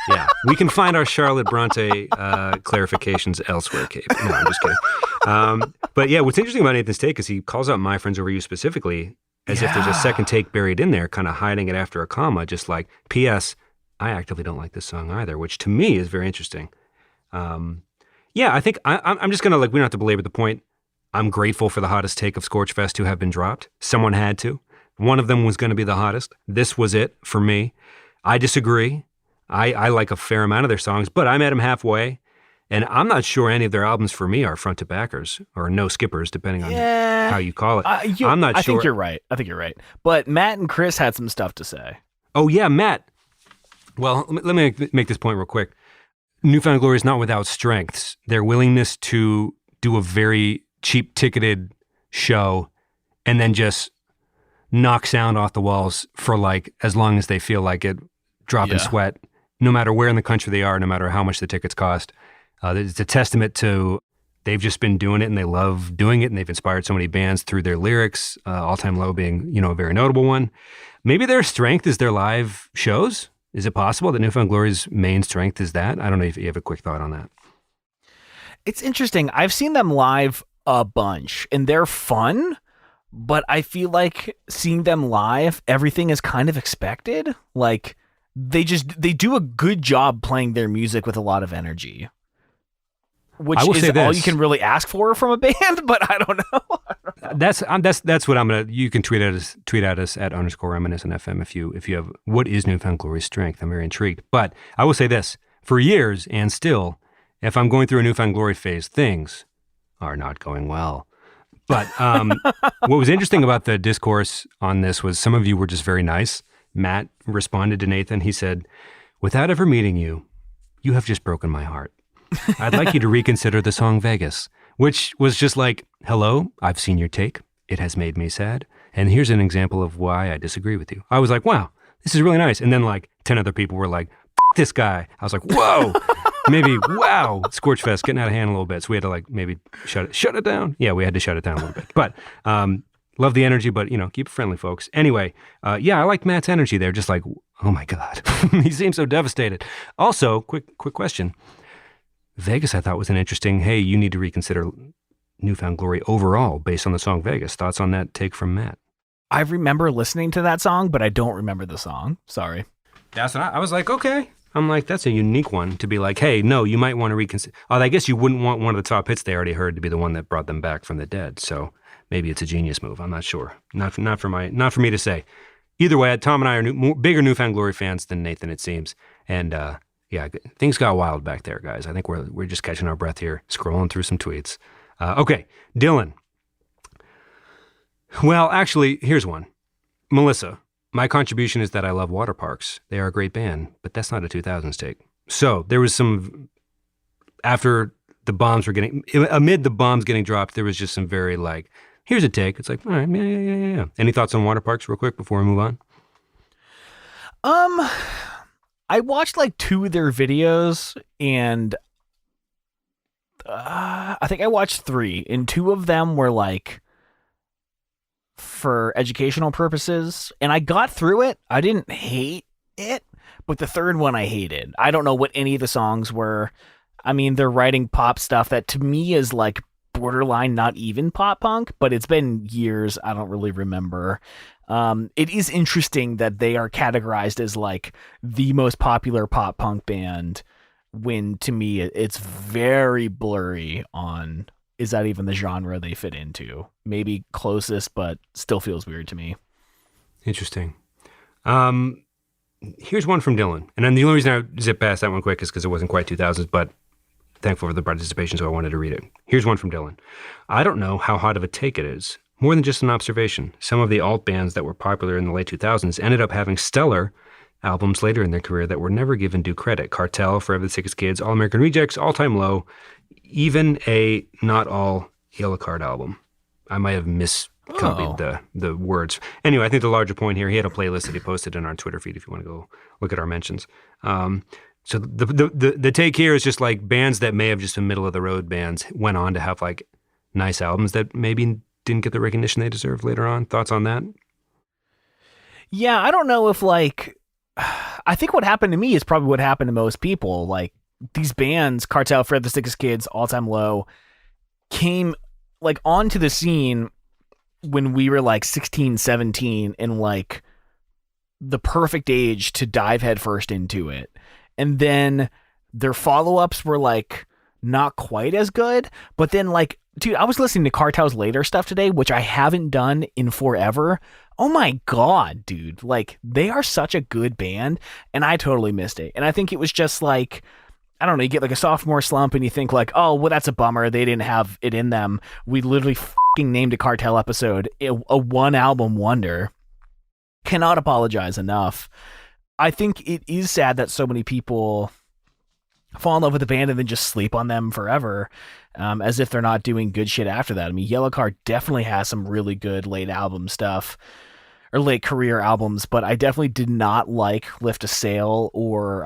Yeah, we can find our Charlotte Bronte clarifications elsewhere, Kate. No, I'm just kidding. But yeah, what's interesting about Nathan's take is he calls out My Friends Over You specifically as if there's a second take buried in there, kind of hiding it after a comma, just like, P.S., I actively don't like this song either, which to me is very interesting. Yeah, I think I'm just going to, like, we don't have to belabor the point. I'm grateful for the hottest take of Scorchfest to have been dropped. Someone had to. One of them was going to be the hottest. This was it for me. I disagree. I like a fair amount of their songs, but I met them halfway, and I'm not sure any of their albums for me are front to backers or no skippers, depending on how you call it. I'm not sure. I think you're right. But Matt and Chris had some stuff to say. Oh, yeah, Matt. Well, let me make this point real quick. New Found Glory is not without strengths. Their willingness to do a very cheap ticketed show and then just knock sound off the walls for like as long as they feel like it, dropping sweat, no matter where in the country they are, no matter how much the tickets cost. It's a testament to they've just been doing it and they love doing it, and they've inspired so many bands through their lyrics, All Time Low being, you know, a very notable one. Maybe their strength is their live shows. Is it possible that New Found Glory's main strength is that? I don't know if you have a quick thought on that. It's interesting. I've seen them live a bunch, and they're fun, but I feel like seeing them live, everything is kind of expected. Like, they do a good job playing their music with a lot of energy, which is all you can really ask for from a band, but I don't know. That's what I'm gonna. You can tweet at us at _reminiscent FM if you have what is New Found Glory's strength. I'm very intrigued. But I will say this: for years and still, if I'm going through a New Found Glory phase, things are not going well. But what was interesting about the discourse on this was some of you were just very nice. Matt responded to Nathan. He said, "Without ever meeting you, you have just broken my heart. I'd like you to reconsider the song Vegas," which was just like, hello, I've seen your take. It has made me sad. And here's an example of why I disagree with you. I was like, wow, this is really nice. And then like 10 other people were like, F this guy. I was like, whoa, maybe, wow, Scorchfest getting out of hand a little bit. So we had to like maybe shut it down. Yeah, we had to shut it down a little bit. But love the energy, but you know, keep it friendly, folks. Anyway, yeah, I like Matt's energy there. Just like, oh my God, he seems so devastated. Also, quick question. Vegas, I thought, was an interesting, hey, you need to reconsider New Found Glory overall based on the song Vegas. Thoughts on that take from Matt? I remember listening to that song, but I don't remember the song. Sorry. That's what I was like, okay. I'm like, that's a unique one to be like, hey, no, you might want to reconsider. Oh, I guess you wouldn't want one of the top hits they already heard to be the one that brought them back from the dead. So maybe it's a genius move. I'm not sure. Not for me to say. Either way, Tom and I are bigger New Found Glory fans than Nathan, it seems. And yeah, things got wild back there, guys. I think we're just catching our breath here, scrolling through some tweets. Okay, Dylan. Well, actually, here's one. Melissa, my contribution is that I love water parks. They are a great band, but that's not a 2000s take. So there was some, amid the bombs getting dropped, there was just some very like, here's a take. It's like, all right, yeah. Any thoughts on water parks real quick before we move on? I watched like 2 of their videos, and I think I watched 3, and 2 of them were like for educational purposes, and I got through it. I didn't hate it, But the third one I hated. I don't know what any of the songs were. I mean, they're writing pop stuff that to me is like borderline not even pop punk, but it's been years. I don't really remember. It is interesting that they are categorized as like the most popular pop punk band when to me it's very blurry on is that even the genre they fit into. Maybe closest, but still feels weird to me. Interesting. Here's one from Dylan. And then the only reason I zip past that one quick is because it wasn't quite 2000s, but thankful for the participation, so I wanted to read it. Here's one from Dylan. I don't know how hot of a take it is. More than just an observation. Some of the alt bands that were popular in the late 2000s ended up having stellar albums later in their career that were never given due credit. Cartel, Forever the Sickest Kids, All American Rejects, All Time Low, even a not all Yellow Card album. I might have miscopied the words. Anyway, I think the larger point here, he had a playlist that he posted in our Twitter feed if you want to go look at our mentions. So the take here is just like bands that may have just been middle of the road bands went on to have like nice albums that maybe didn't get the recognition they deserved later on. Thoughts on that? Yeah, I don't know if like, I think what happened to me is probably what happened to most people. Like these bands, Cartel, Forever the Sickest Kids, All Time Low, came like onto the scene when we were like 16, 17 and like the perfect age to dive headfirst into it. And then their follow-ups were like not quite as good, but then like, dude, I was listening to Cartel's later stuff today, which I haven't done in forever. Oh my God, dude. Like they are such a good band and I totally missed it. And I think it was just like, I don't know, you get like a sophomore slump and you think like, oh, well, that's a bummer. They didn't have it in them. We literally fucking named a Cartel episode a one album wonder. Cannot apologize enough. I think it is sad that so many people fall in love with the band and then just sleep on them forever, as if they're not doing good shit after that. I mean, Yellow Card definitely has some really good late album stuff or late career albums, but I definitely did not like Lift a Sail or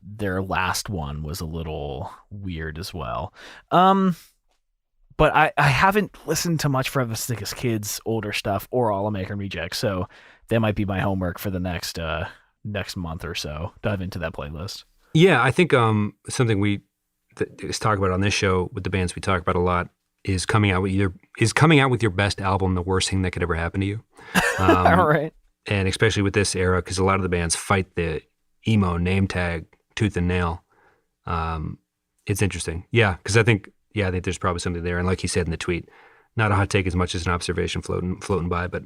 their last one was a little weird as well. But I haven't listened to much Forever the Sickest Kids older stuff or All American Rejects, so that might be my homework for the next month or so. Dive into that playlist. Yeah, I think something we talk about on this show with the bands we talk about a lot is coming out with your best album the worst thing that could ever happen to you. All right. And especially with this era, because a lot of the bands fight the emo name tag tooth and nail. It's interesting. Yeah, because I think there's probably something there. And like he said in the tweet, not a hot take as much as an observation floating by, but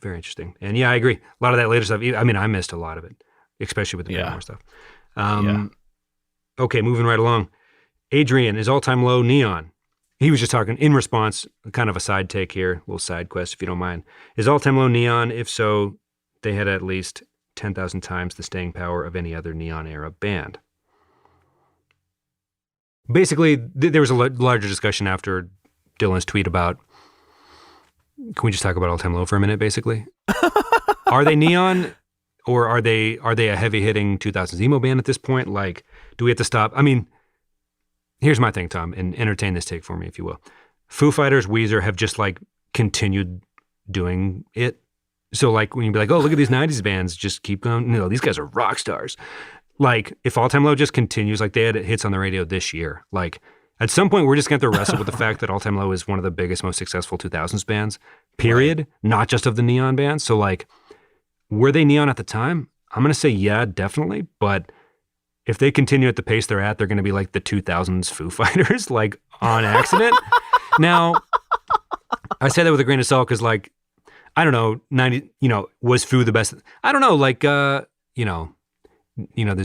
very interesting. And yeah, I agree. A lot of that later stuff, I mean, I missed a lot of it, especially with the Paramore stuff. Okay, moving right along. Adrian, is All Time Low neon? He was just talking in response, kind of a side take here, a little side quest if you don't mind. Is All Time Low neon? If so, they had at least 10,000 times the staying power of any other neon era band. Basically, there was a larger discussion after Dylan's tweet about, can we just talk about All Time Low for a minute, basically? Are they neon or are they a heavy-hitting 2000s emo band at this point? Like, do we have to stop? I mean, here's my thing, Tom, and entertain this take for me, if you will. Foo Fighters, Weezer have just, like, continued doing it. So, like, when you be like, oh, look at these 90s bands, just keep going. No, these guys are rock stars. Like, if All Time Low just continues, like they had hits on the radio this year, like, at some point we're just going to have to wrestle with the fact that All Time Low is one of the biggest, most successful 2000s bands, period, right. Not just of the neon bands. So, like, were they neon at the time? I'm going to say, yeah, definitely. But if they continue at the pace they're at, they're going to be like the 2000s Foo Fighters, like, on accident. Now, I say that with a grain of salt because, like, I don't know, was Foo the best? I don't know, like, there's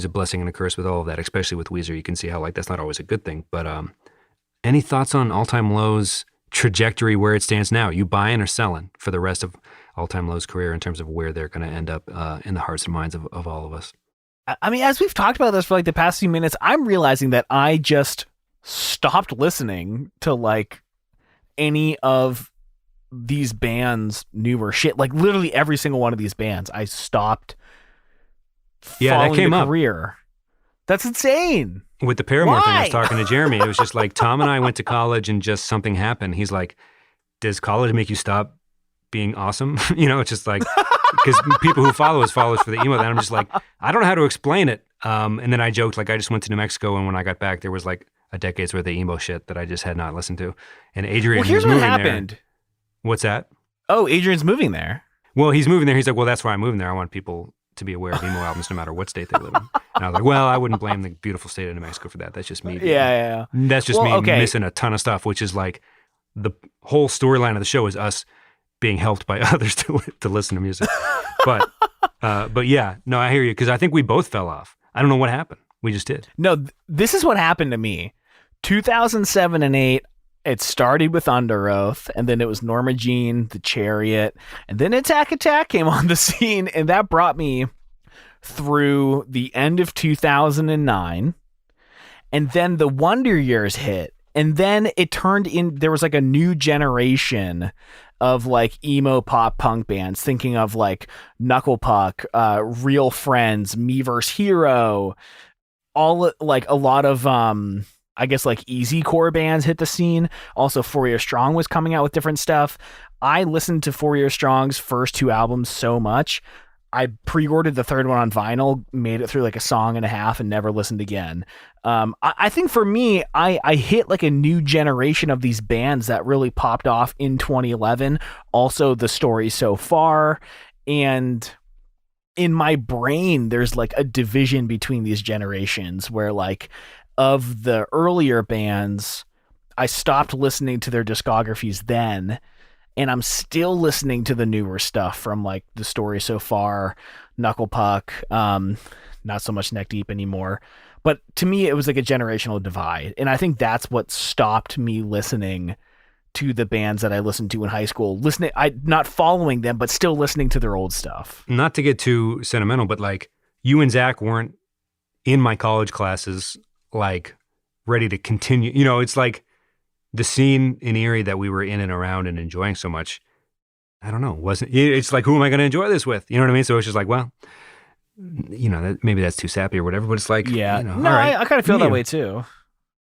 a blessing and a curse with all of that, especially with Weezer. You can see how, like, that's not always a good thing. But any thoughts on All Time Low's trajectory where it stands now? You buying or selling for the rest of All Time Low's career in terms of where they're going to end up in the hearts and minds of all of us? I mean, as we've talked about this for like the past few minutes, I'm realizing that I just stopped listening to like any of these bands' newer shit. Like literally every single one of these bands, I stopped. Yeah, that came up. Career. That's insane. With the Paramore thing, I was talking to Jeremy. It was just like Tom and I went to college and just something happened. He's like, does college make you stop being awesome? It's just like, because people who follow us for the emo. Then I'm just like, I don't know how to explain it. And then I joked, like, I just went to New Mexico, and when I got back, there was like a decade's worth of emo shit that I just had not listened to. And Adrian, well, here's was what moving happened. There. What's that? Oh, Adrian's moving there. Well, he's moving there. He's like, well, that's why I'm moving there. I want people to be aware of emo albums no matter what state they live in. And I was like, well, I wouldn't blame the beautiful state of New Mexico for that. That's just me. Yeah. That's just me missing a ton of stuff, which is like the whole storyline of the show is us being helped by others to listen to music. But yeah, no, I hear you, because I think we both fell off. I don't know what happened. We just did. No, this is what happened to me. 2007 and 8, it started with Under Oath, and then it was Norma Jean, The Chariot, and then Attack Attack came on the scene, and that brought me through the end of 2009, and then the Wonder Years hit, and then it turned in, there was like a new generation of like emo pop punk bands, thinking of like Knuckle Puck, Real Friends, Me vs. Hero, all like a lot of I guess like easy core bands hit the scene. Also, 4 Year Strong was coming out with different stuff. I listened to 4 Year Strong's first 2 albums so much, I pre-ordered the third one on vinyl, made it through like a song and a half, and never listened again. I think for me, I hit like a new generation of these bands that really popped off in 2011. Also, The Story So Far. And in my brain, there's like a division between these generations where like of the earlier bands, I stopped listening to their discographies then, and I'm still listening to the newer stuff from like The Story So Far, Knuckle Puck, not so much Neck Deep anymore. But to me, it was like a generational divide. And I think that's what stopped me listening to the bands that I listened to in high school. Not following them, but still listening to their old stuff. Not to get too sentimental, but like you and Zach weren't in my college classes, like ready to continue. You know, it's like the scene in Erie that we were in and around and enjoying so much. I don't know. It's like, who am I going to enjoy this with? You know what I mean? So it's just like, well, you know, maybe that's too sappy or whatever, but it's like, yeah, you know, no, right. I kind of feel that way too.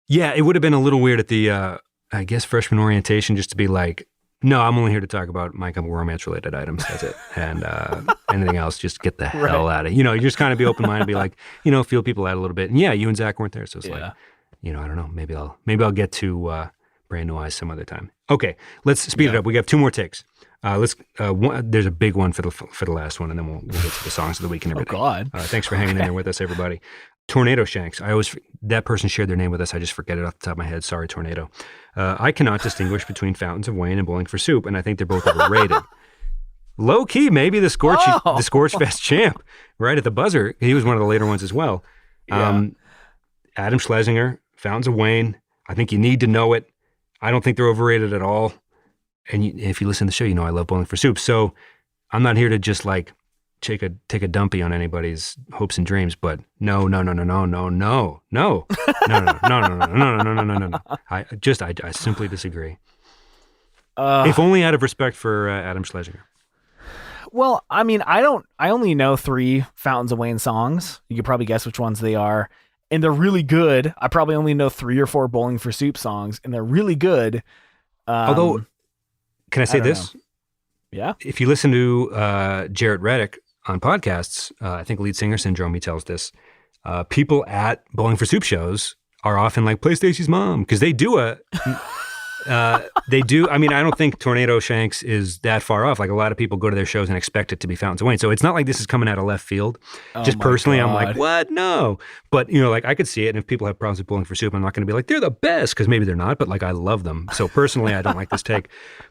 Yeah. It would have been a little weird at the, I guess, freshman orientation, just to be like, no, I'm only here to talk about My Chemical Romance related items. That's it. And anything else, just get the hell out of it. You know, you just kind of be open-minded and be like, you know, feel people out a little bit. And yeah, you and Zach weren't there. So it's like, you know, I don't know. Maybe I'll get to Brand New Eyes some other time. Okay, let's speed it up. We got 2 more takes. There's a big one for the last one, and then we'll get to the songs of the week and everything. Oh God! Thanks for hanging in there with us, everybody. Tornado Shanks. That person shared their name with us. I just forget it off the top of my head. Sorry, Tornado. I cannot distinguish between Fountains of Wayne and Bowling for Soup, and I think they're both overrated. Low key, maybe the Scorchfest champ, right at the buzzer. He was one of the later ones as well. Yeah. Adam Schlesinger, Fountains of Wayne. I think you need to know it. I don't think they're overrated at all. And if you listen to the show, you know I love Bowling for Soup. So I'm not here to just like take a dumpy on anybody's hopes and dreams. But no. I simply disagree. If only out of respect for Adam Schlesinger. Well, I mean, I only know 3 Fountains of Wayne songs. You could probably guess which ones they are. And they're really good. I probably only know 3 or 4 Bowling for Soup songs, and they're really good. Although, can I say this? Know. Yeah. If you listen to Jaret Reddick on podcasts, I think Lead Singer Syndrome, he tells this, people at Bowling for Soup shows are often like, play Stacy's mom, because they do I mean, I don't think Tornado Shanks is that far off. Like a lot of people go to their shows and expect it to be Fountains of Wayne. So it's not like this is coming out of left field. Just personally, God. I'm like, what? No. But, you know, like I could see it. And if people have problems with Bowling for Soup, I'm not going to be like, they're the best, because maybe they're not, but like I love them. So personally, I don't like this take.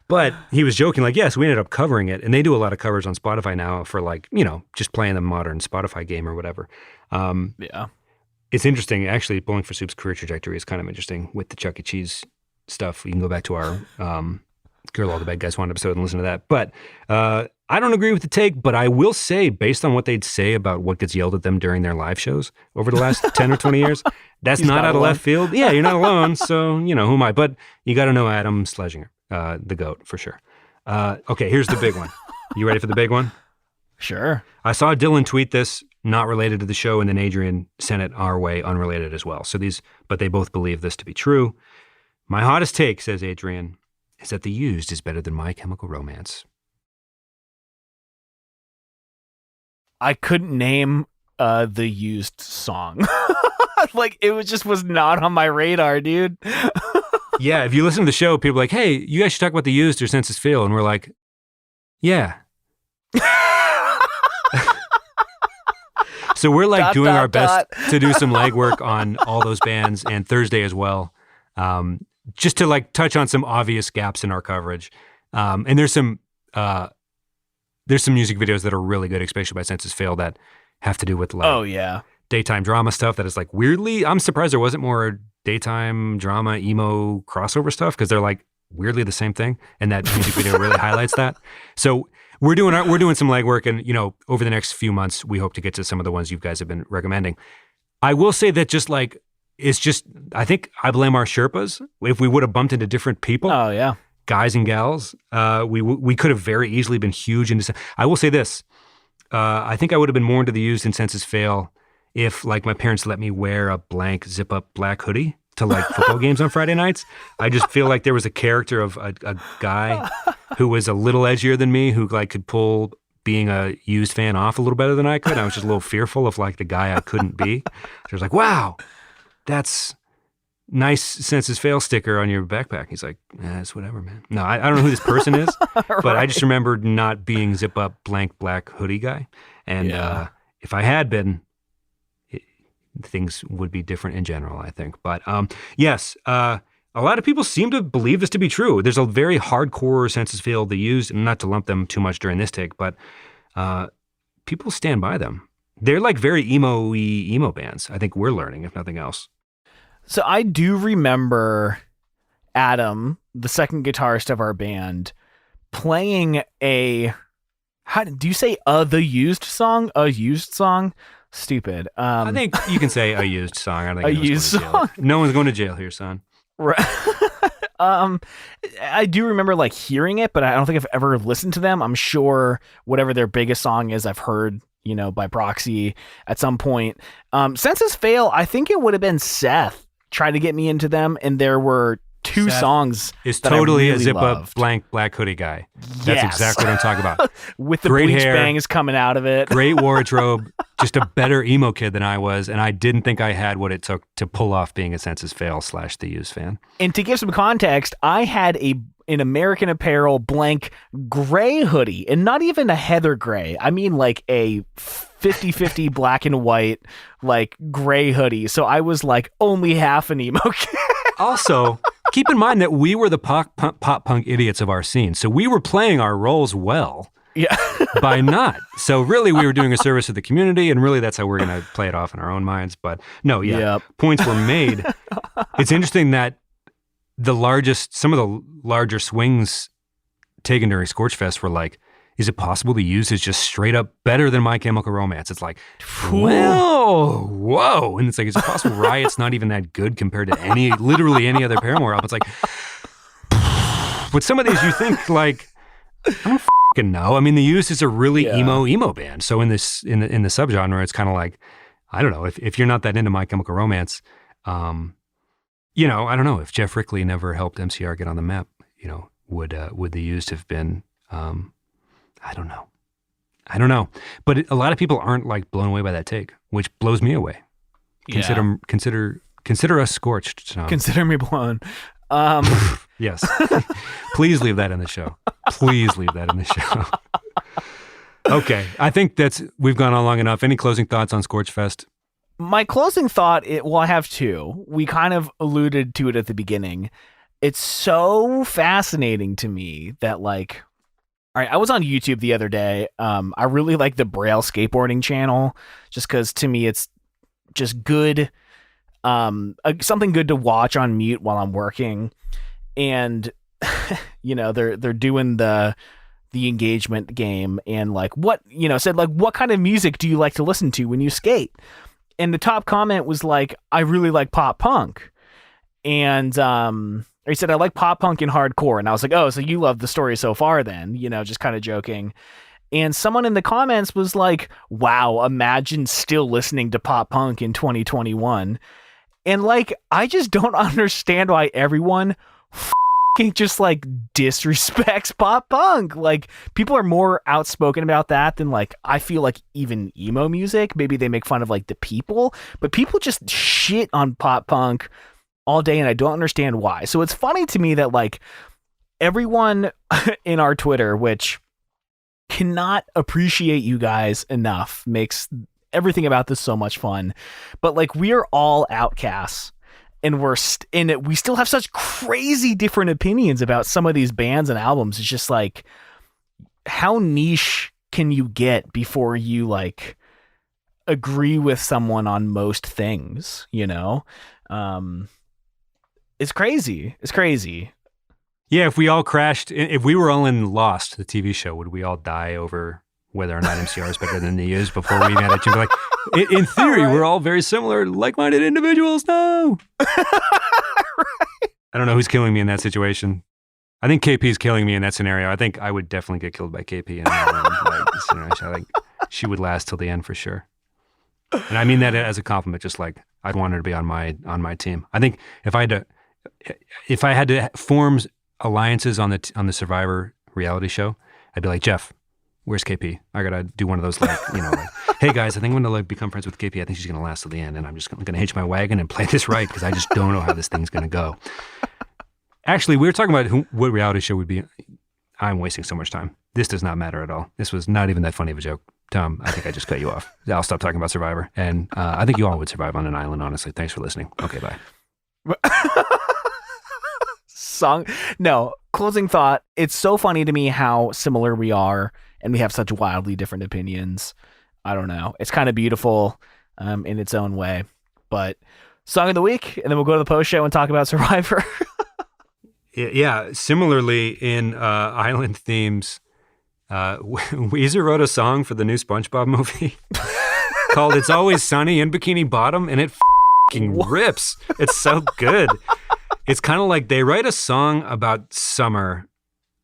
But he was joking like, yes, we ended up covering it. And they do a lot of covers on Spotify now for like, you know, just playing the modern Spotify game or whatever. Yeah. It's interesting. Actually, Bowling for Soup's career trajectory is kind of interesting with the Chuck E. Cheese stuff. You can go back to our Girl All the Bad Guys Want episode and listen to that. But I don't agree with the take, but I will say, based on what they'd say about what gets yelled at them during their live shows over the last 10 or 20 years, that's not out of left field. Yeah, you're not alone. So, you know, who am I? But you got to know Adam Schlesinger, the GOAT, for sure. Okay, here's the big one. You ready for the big one? Sure. I saw Dylan tweet this, not related to the show, and then Adrian sent it our way, unrelated as well. But they both believe this to be true. My hottest take, says Adrian, is that The Used is better than My Chemical Romance. I couldn't name the Used song. Like it was not on my radar, dude. Yeah, if you listen to the show, people are like, hey, you guys should talk about the Used or Census Fail. And we're like, yeah. So we're like doing our best to do some legwork on all those bands and Thursday as well. Just to like touch on some obvious gaps in our coverage. And there's some music videos that are really good, especially by Census Fail, that have to do with like daytime drama stuff that is like weirdly, I'm surprised there wasn't more daytime drama, emo crossover stuff, because they're like weirdly the same thing. And that music video really highlights that. So we're doing some legwork, and you know, over the next few months, we hope to get to some of the ones you guys have been recommending. I will say that just like, I think I blame our Sherpas. If we would have bumped into different people, guys and gals, we could have very easily been huge into. I will say this, I think I would have been more into the Used and Census Fail if like my parents let me wear a blank zip up black hoodie to like football games on Friday nights. I just feel like there was a character of a guy who was a little edgier than me, who like could pull being a Used fan off a little better than I could. I was just a little fearful of like the guy I couldn't be. So I was like, wow, that's nice Census Fail sticker on your backpack. He's like, it's whatever, man. No, I don't know who this person is, but I just remembered not being zip up blank black hoodie guy. And if I had been, things would be different in general, I think. But yes, a lot of people seem to believe this to be true. There's a very hardcore Census Fail they use, and not to lump them too much during this take, but people stand by them. They're like very emo bands. I think we're learning, if nothing else. So I do remember Adam, the second guitarist of our band, playing do you say the Used song? A Used song? Stupid. I think you can say a Used song. I don't think a Used song. No one's going to jail here, son. Right. I do remember like hearing it, but I don't think I've ever listened to them. I'm sure whatever their biggest song is, I've heard, you know, by proxy at some point. Census Fail, I think it would have been Seth tried to get me into them, and there were two songs is that totally I really a zip loved. up blank black hoodie guy. That's Yes. exactly what I'm talking about. With the great bleach hair, bangs coming out of it. great wardrobe, just a better emo kid than I was, and I didn't think I had what it took to pull off being a Census Fail / the Used fan. And to give some context, I had an American Apparel blank gray hoodie, and not even a heather gray. I mean like a 50-50 black and white like gray hoodie. So I was like only half an emo kid. Also, keep in mind that we were the pop punk idiots of our scene, so we were playing our roles well. Yeah. By not. So really we were doing a service to the community, and really that's how we're going to play it off in our own minds. But no, points were made. It's interesting that some of the larger swings taken during Scorchfest were like, is it possible the Used is just straight up better than My Chemical Romance? It's like, well, whoa. And it's like, is it possible Riot's not even that good compared to literally any other Paramore album? It's like, but some of these you think like, I don't fucking know. I mean, the Used is a really emo band. So in the subgenre, it's kind of like, I don't know, if you're not that into My Chemical Romance, you know, I don't know, if Jeff Rickley never helped MCR get on the map, you know, would the Used have been, I don't know. But a lot of people aren't like blown away by that take, which blows me away. Consider us scorched, Tom. Consider me blown. Yes. Please leave that in the show. Please leave that in the show. Okay. I think we've gone on long enough. Any closing thoughts on Scorchfest? My closing thought, I have two. We kind of alluded to it at the beginning. It's so fascinating to me that like, all right, I was on YouTube the other day. I really like the Braille skateboarding channel just because to me it's just good, something good to watch on mute while I'm working. And, you know, they're doing the engagement game and like said like, what kind of music do you like to listen to when you skate? And the top comment was like, I really like pop punk. And he said, I like pop punk and hardcore. And I was like, oh, so you love the story so far then, you know, just kind of joking. And someone in the comments was like, wow, imagine still listening to pop punk in 2021. And like, I just don't understand why everyone fucking just like disrespects pop punk. Like people are more outspoken about that than like I feel like even emo music. Maybe they make fun of like the people, but people just shit on pop punk all day, and I don't understand why. So it's funny to me that like everyone in our Twitter, which cannot appreciate you guys enough, makes everything about this so much fun. But like we are all outcasts, and we still have such crazy different opinions about some of these bands and albums. It's just like, how niche can you get before you like agree with someone on most things? You know, it's crazy. It's crazy. Yeah, if we all crashed, if we were all in Lost, the TV show, would we all die over whether or not MCR is better than the is before we met each other? Like, in theory, right. We're all very similar, like-minded individuals. No. Right. I don't know who's killing me in that situation. I think KP is killing me in that scenario. I think I would definitely get killed by KP in that one. I think she would last till the end for sure. And I mean that as a compliment, just like I'd want her to be on my team. I think if I had to form alliances on the Survivor reality show, I'd be like, Jeff, where's KP? I gotta do one of those like, hey guys, I think I'm gonna like become friends with KP. I think she's gonna last till the end, and I'm just gonna hitch my wagon and play this right because I just don't know how this thing's gonna go. Actually, we were talking about what reality show would be. I'm wasting so much time. This does not matter at all. This was not even that funny of a joke. Tom, I think I just cut you off. I'll stop talking about Survivor, and I think you all would survive on an island. Honestly, thanks for listening. Okay, bye. Closing thought. It's so funny to me how similar we are, and we have such wildly different opinions. I don't know. It's kind of beautiful in its own way. But song of the week, and then we'll go to the post show and talk about Survivor. Yeah. Similarly, in island themes, Weezer wrote a song for the new SpongeBob movie called "It's Always Sunny in Bikini Bottom," and it fucking rips. It's so good. It's kind of like they write a song about summer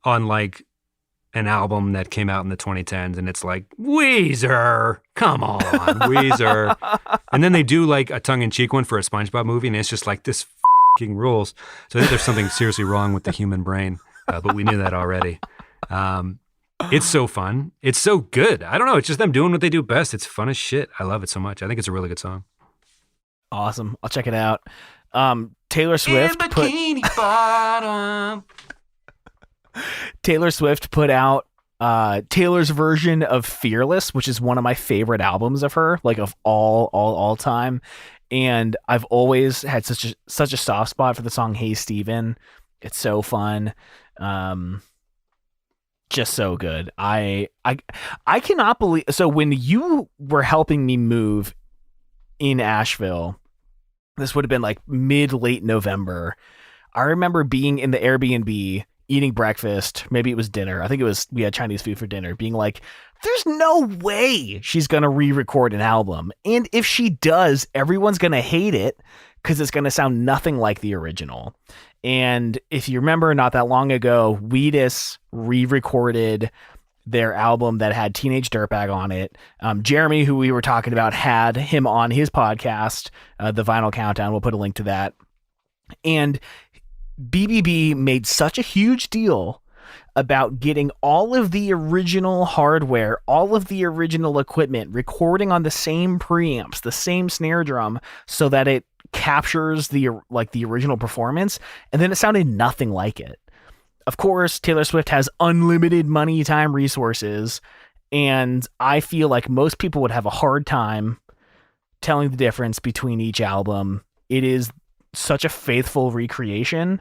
on like an album that came out in the 2010s, and it's like, Weezer, come on, Weezer. And then they do like a tongue-in-cheek one for a SpongeBob movie, and it's just like, this fucking rules. So I think there's something seriously wrong with the human brain, but we knew that already. It's so fun. It's so good. I don't know. It's just them doing what they do best. It's fun as shit. I love it so much. I think it's a really good song. Awesome. I'll check it out. Taylor Swift Taylor Swift put out Taylor's version of Fearless, which is one of my favorite albums of her, like of all time. And I've always had such a soft spot for the song Hey Steven. It's so fun. Just so good. I cannot believe. So when you were helping me move in Asheville, this would have been like late November. I remember being in the Airbnb, eating breakfast. Maybe it was dinner. I think we had Chinese food for dinner, being like, there's no way she's going to re-record an album. And if she does, everyone's going to hate it because it's going to sound nothing like the original. And if you remember, not that long ago, Wheatus re-recorded their album that had Teenage Dirtbag on it. Jeremy, who we were talking about, had him on his podcast, The Vinyl Countdown. We'll put a link to that. And BBB made such a huge deal about getting all of the original hardware, all of the original equipment, recording on the same preamps, the same snare drum, so that it captures the original performance, and then it sounded nothing like it. Of course, Taylor Swift has unlimited money, time, resources, and I feel like most people would have a hard time telling the difference between each album. It is such a faithful recreation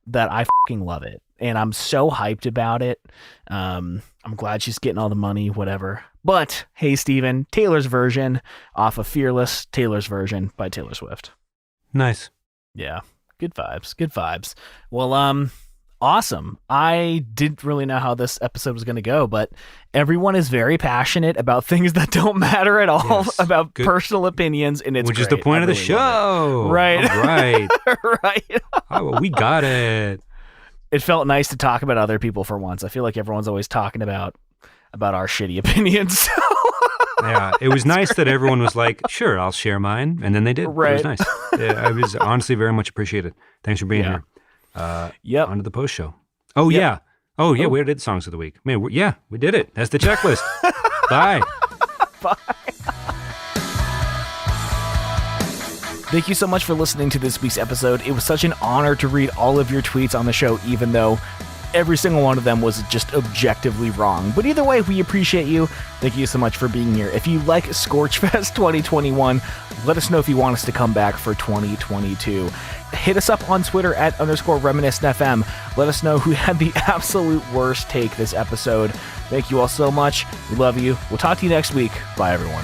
that I fucking love it, and I'm so hyped about it. I'm glad she's getting all the money, whatever. But Hey Steven, Taylor's version off of Fearless, Taylor's version by Taylor Swift. Nice. Yeah, good vibes. Well, awesome. I didn't really know how this episode was going to go, but everyone is very passionate about things that don't matter at all, about personal opinions, and it's which is the point of the show. Right. All right. Right. Oh, well, we got it. It felt nice to talk about other people for once. I feel like everyone's always talking about our shitty opinions. Yeah, it was nice that everyone was like, sure, I'll share mine. And then they did. Right. It was nice. Yeah, I was honestly very much appreciated. Thanks for being here. Yep. onto the post show. Oh, Yep. yeah. Oh, yeah. We did songs of the week. Man, we did it. That's the checklist. Bye. Bye. Thank you so much for listening to this week's episode. It was such an honor to read all of your tweets on the show, even though every single one of them was just objectively wrong. But either way, we appreciate you. Thank you so much for being here. If you like Scorchfest 2021, let us know if you want us to come back for 2022. Hit us up on Twitter at _reminiscentfm. Let us know who had the absolute worst take this episode. Thank you all so much. We love you. We'll talk to you next week. Bye, everyone.